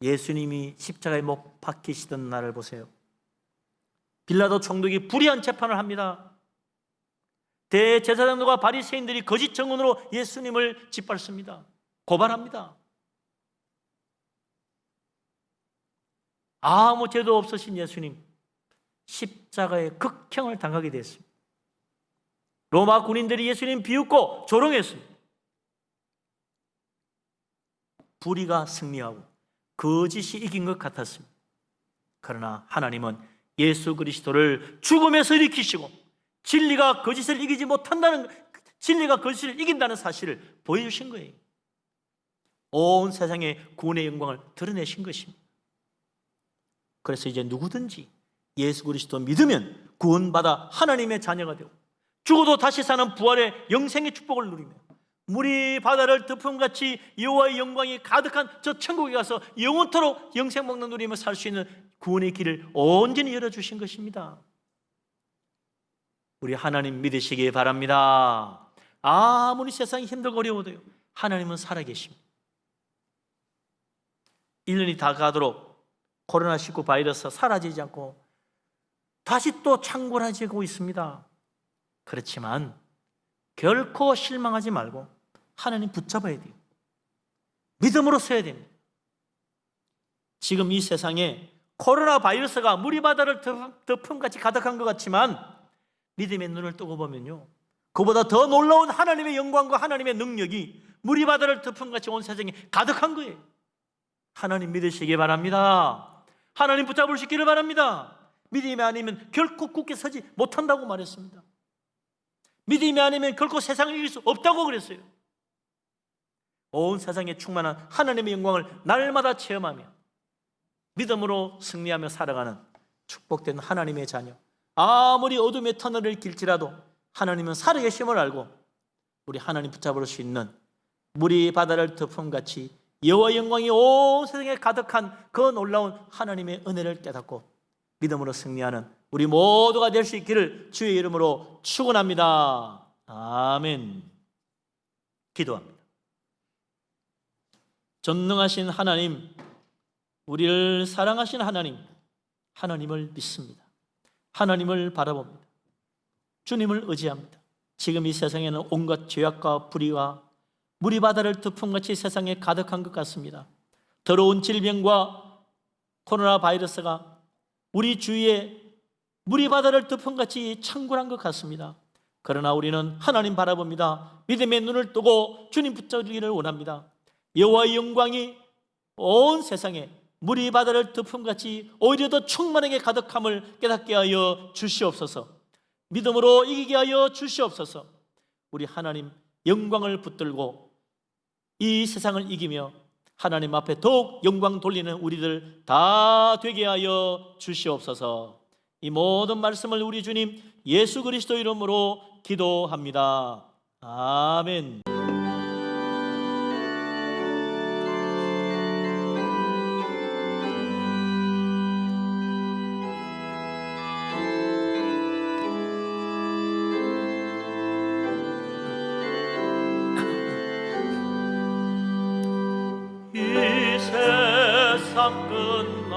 예수님이 십자가에 못 박히시던 날을 보세요. 빌라도 총독이 불의한 재판을 합니다. 대제사장들과 바리새인들이 거짓 증언으로 예수님을 짓밟습니다. 고발합니다. 아무 죄도 없으신 예수님 십자가의 극형을 당하게 됐습니다. 로마 군인들이 예수님 비웃고 조롱했습니다. 불의가 승리하고 거짓이 이긴 것 같았습니다. 그러나 하나님은 예수 그리스도를 죽음에서 일으키시고 진리가 거짓을 이기지 못한다는, 진리가 거짓을 이긴다는 사실을 보여주신 거예요. 온 세상에 구원의 영광을 드러내신 것입니다. 그래서 이제 누구든지 예수 그리스도 믿으면 구원받아 하나님의 자녀가 되고 죽어도 다시 사는 부활의 영생의 축복을 누리며 물이 바다를 덮음같이 여호와의 영광이 가득한 저 천국에 가서 영원토록 영생 먹는 누리며 살 수 있는 구원의 길을 온전히 열어주신 것입니다. 우리 하나님 믿으시기 바랍니다. 아무리 세상이 힘들고 어려워도요, 하나님은 살아계십니다. 1년이 다 가도록 코로나19 바이러스 사라지지 않고 다시 또 창궐해지고 있습니다. 그렇지만 결코 실망하지 말고 하나님 붙잡아야 돼요. 믿음으로 서야 됩니다. 지금 이 세상에 코로나 바이러스가 무리바다를 덮음같이 가득한 것 같지만 믿음의 눈을 뜨고 보면요, 그보다 더 놀라운 하나님의 영광과 하나님의 능력이 무리바다를 덮음같이 온 세상에 가득한 거예요. 하나님 믿으시기 바랍니다. 하나님 붙잡을 수 있기를 바랍니다. 믿음이 아니면 결코 굳게 서지 못한다고 말했습니다. 믿음이 아니면 결코 세상을 이길 수 없다고 그랬어요. 온 세상에 충만한 하나님의 영광을 날마다 체험하며 믿음으로 승리하며 살아가는 축복된 하나님의 자녀, 아무리 어둠의 터널을 길지라도 하나님은 살아계심을 알고 우리 하나님 붙잡을 수 있는 물이 바다를 덮음같이 여호와 영광이 온 세상에 가득한 그 놀라운 하나님의 은혜를 깨닫고 믿음으로 승리하는 우리 모두가 될 수 있기를 주의 이름으로 축원합니다. 아멘. 기도합니다. 전능하신 하나님, 우리를 사랑하신 하나님, 하나님을 믿습니다. 하나님을 바라봅니다. 주님을 의지합니다. 지금 이 세상에는 온갖 죄악과 불의와 물이 바다를 덮음같이 세상에 가득한 것 같습니다. 더러운 질병과 코로나 바이러스가 우리 주위에 물이 바다를 덮음같이 창궐한 것 같습니다. 그러나 우리는 하나님 바라봅니다. 믿음의 눈을 뜨고 주님 붙잡기를 원합니다. 여호와의 영광이 온 세상에 물이 바다를 덮음같이 오히려 더 충만하게 가득함을 깨닫게 하여 주시옵소서. 믿음으로 이기게 하여 주시옵소서. 우리 하나님 영광을 붙들고 이 세상을 이기며 하나님 앞에 더욱 영광 돌리는 우리들 다 되게 하여 주시옵소서. 이 모든 말씀을 우리 주님 예수 그리스도 이름으로 기도합니다. 아멘. 이 세상 끝날까지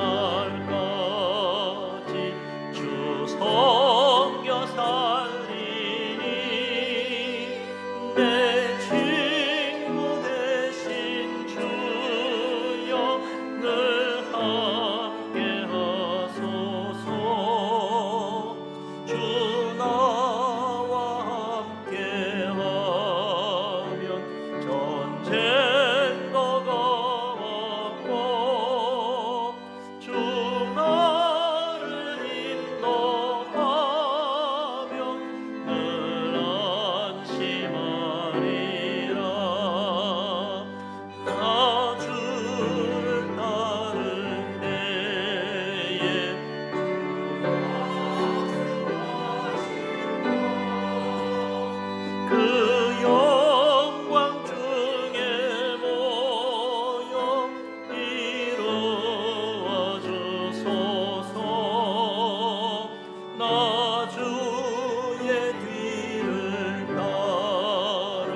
주 섬겨 살리니 내 친구 되신 주여 늘 함께 하소서. 주 나와 함께 하면 전쟁 주 나를 인도하며 늘 안심하리라. 나 주를 따를 때에 그 영광 중에 모여 이루어 주소서. 나 주의 뒤를 따라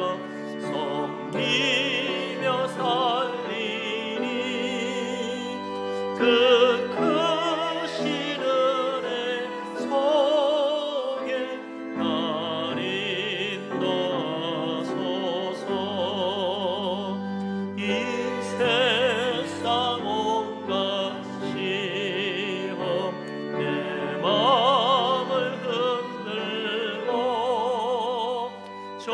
섬기며 살리니 그 크신 은혜 속에 날 인도하소서. 이 세상 온갖 시험 내 마음을 흔들고 저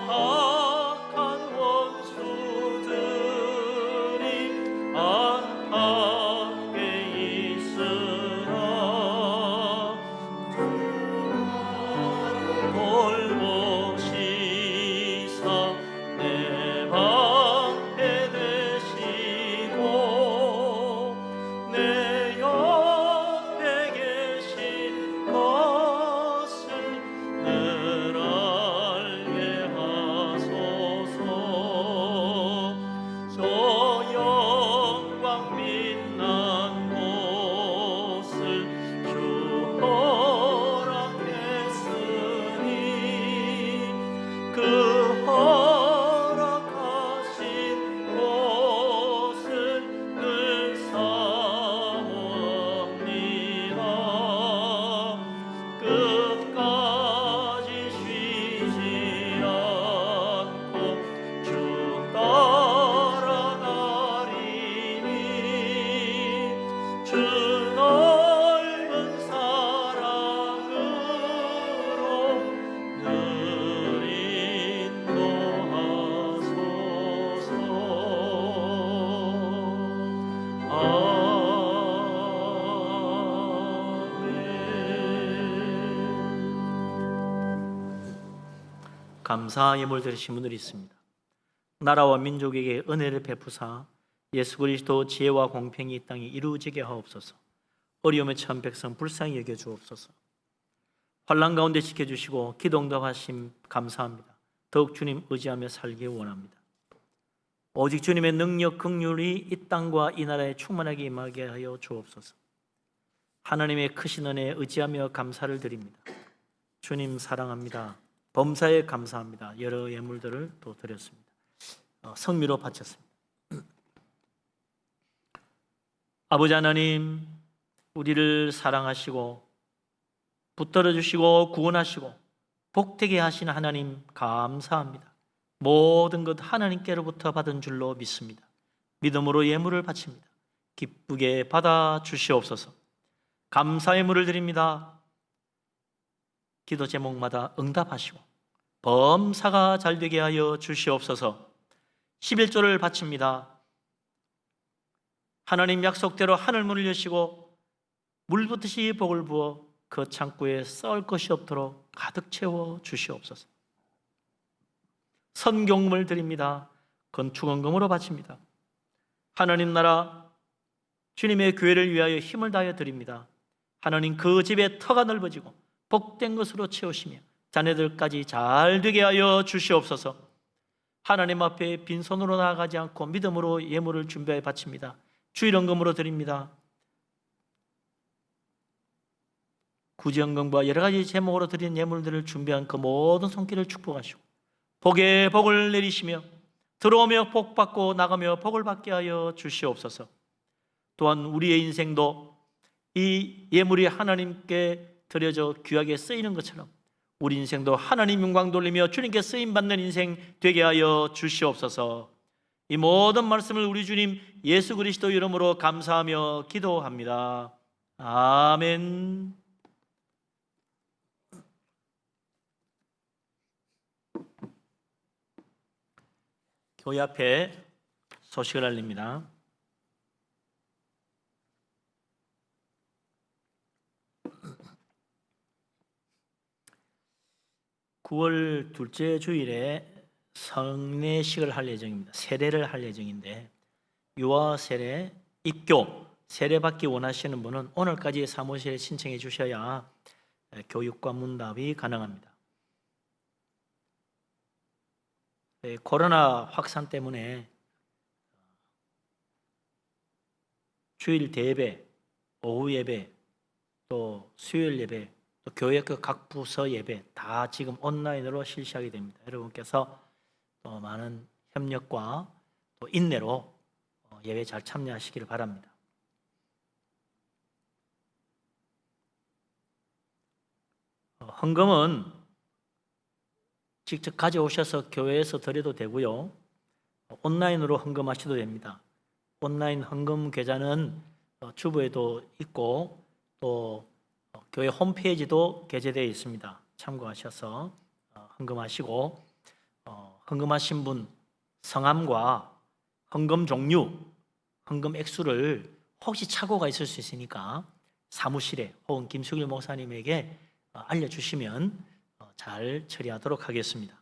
악한 원수들이 안팎에 있으나 돌보시사 내 방패 되시고 내 옆에 계신 것을 늘 알게 감사 예물 드리신 분들이 있습니다. 나라와 민족에게 은혜를 베푸사 예수 그리스도 지혜와 공평이 이 땅에 이루어지게 하옵소서. 어려움에 처한 백성 불쌍히 여겨 주옵소서. 환난 가운데 지켜주시고 기도 응답하심 감사합니다. 더욱 주님 의지하며 살기 원합니다. 오직 주님의 능력 긍휼이 이 땅과 이 나라에 충만하게 임하게 하여 주옵소서. 하나님의 크신 은혜에 의지하며 감사를 드립니다. 주님 사랑합니다. 범사에 감사합니다. 여러 예물들을 또 드렸습니다. 성미로 바쳤습니다. 아버지 하나님, 우리를 사랑하시고 붙들어 주시고 구원하시고 복되게 하신 하나님 감사합니다. 모든 것 하나님께로부터 받은 줄로 믿습니다. 믿음으로 예물을 바칩니다. 기쁘게 받아 주시옵소서. 감사의 물을 드립니다. 기도 제목마다 응답하시고 범사가 잘되게 하여 주시옵소서. 11조를 바칩니다. 하나님 약속대로 하늘문을 여시고 물붓듯이 복을 부어 그 창고에 썩을 것이 없도록 가득 채워 주시옵소서. 선경금을 드립니다. 건축원금으로 바칩니다. 하나님 나라 주님의 교회를 위하여 힘을 다하여 드립니다. 하나님 그 집에 터가 넓어지고 복된 것으로 채우시며 자녀들까지 잘 되게 하여 주시옵소서. 하나님 앞에 빈손으로 나아가지 않고 믿음으로 예물을 준비하여 바칩니다. 주일원금으로 드립니다. 구제원금과 여러 가지 제목으로 드린 예물들을 준비한 그 모든 손길을 축복하시고 복에 복을 내리시며 들어오며 복 받고 나가며 복을 받게 하여 주시옵소서. 또한 우리의 인생도 이 예물이 하나님께 드려져 귀하게 쓰이는 것처럼 우리 인생도 하나님 영광 돌리며 주님께 쓰임받는 인생 되게 하여 주시옵소서. 이 모든 말씀을 우리 주님 예수 그리스도 이름으로 감사하며 기도합니다. 아멘. 교회 앞에 소식을 알립니다. (9월) 둘째 주일에 성례식을 할 예정입니다. 세례를 할 예정인데 유아 세례, 입교, 세례받기 원하시는 분은 오늘까지 사무실에 신청해 주셔야 교육과 문답이 가능합니다. 코로나 확산 때문에 주일 대예배, 오후 예배, 또 수요일 예배, 또 교회 각 부서 예배 다 지금 온라인으로 실시하게 됩니다. 여러분께서 또 많은 협력과 또 인내로 예배 잘 참여하시기를 바랍니다. 헌금은 직접 가져오셔서 교회에서 드려도 되고요. 온라인으로 헌금하셔도 됩니다. 온라인 헌금 계좌는 주부에도 있고 또 교회 홈페이지도 게재되어 있습니다. 참고하셔서 헌금하시고 헌금하신 분 성함과 헌금 종류, 헌금 액수를 혹시 착오가 있을 수 있으니까 사무실에 혹은 김수길 목사님에게 알려주시면 잘 처리하도록 하겠습니다.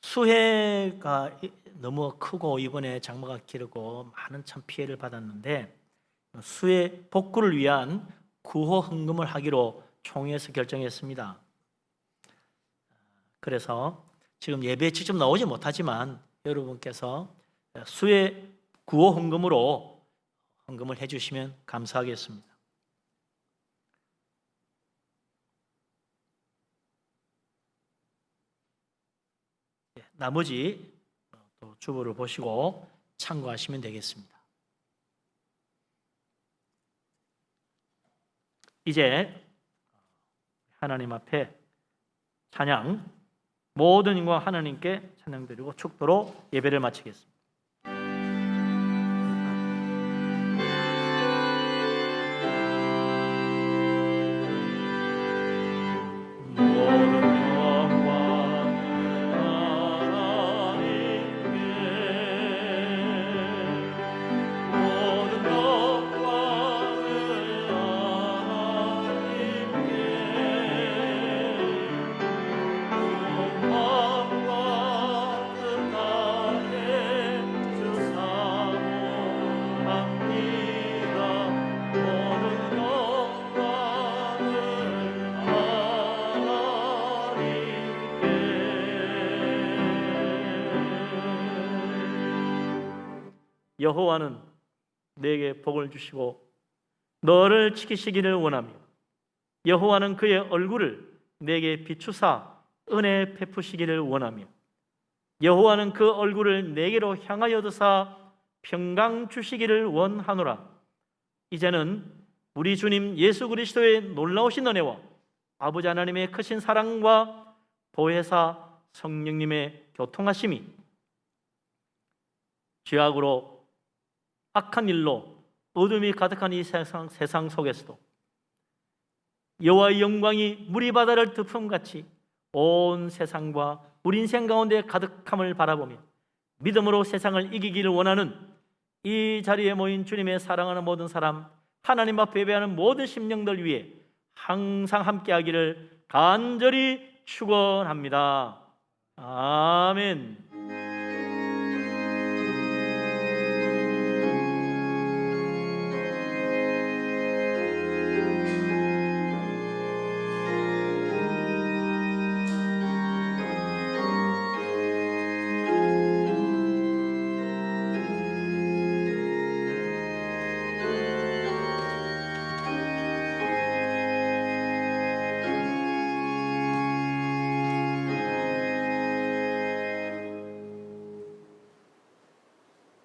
수해가 너무 크고 이번에 장마가 길고 많은 참 피해를 받았는데 수해 복구를 위한 구호 헌금을 하기로 총회에서 결정했습니다. 그래서 지금 예배에 직접 나오지 못하지만 여러분께서 수해 구호 헌금으로 헌금을 해주시면 감사하겠습니다. 나머지 또 주보를 보시고 참고하시면 되겠습니다. 이제 하나님 앞에 찬양, 모든 인과 하나님께 찬양드리고 축도로 예배를 마치겠습니다. 여호와는 내게 복을 주시고 너를 지키시기를 원하며 여호와는 그의 얼굴을 내게 비추사 은혜 베푸시기를 원하며 여호와는 그 얼굴을 내게로 향하여 드사 평강 주시기를 원하노라. 이제는 우리 주님 예수 그리스도의 놀라우신 은혜와 아버지 하나님의 크신 사랑과 보혜사 성령님의 교통하심이 죄악으로 악한 일로 어둠이 가득한 이 세상 속에서도 여호와의 영광이 무리 바다를 덮음같이 온 세상과 우리 인생 가운데 가득함을 바라보며 믿음으로 세상을 이기기를 원하는 이 자리에 모인 주님의 사랑하는 모든 사람, 하나님 앞에 예배하는 모든 심령들 위해 항상 함께하기를 간절히 축원합니다. 아멘.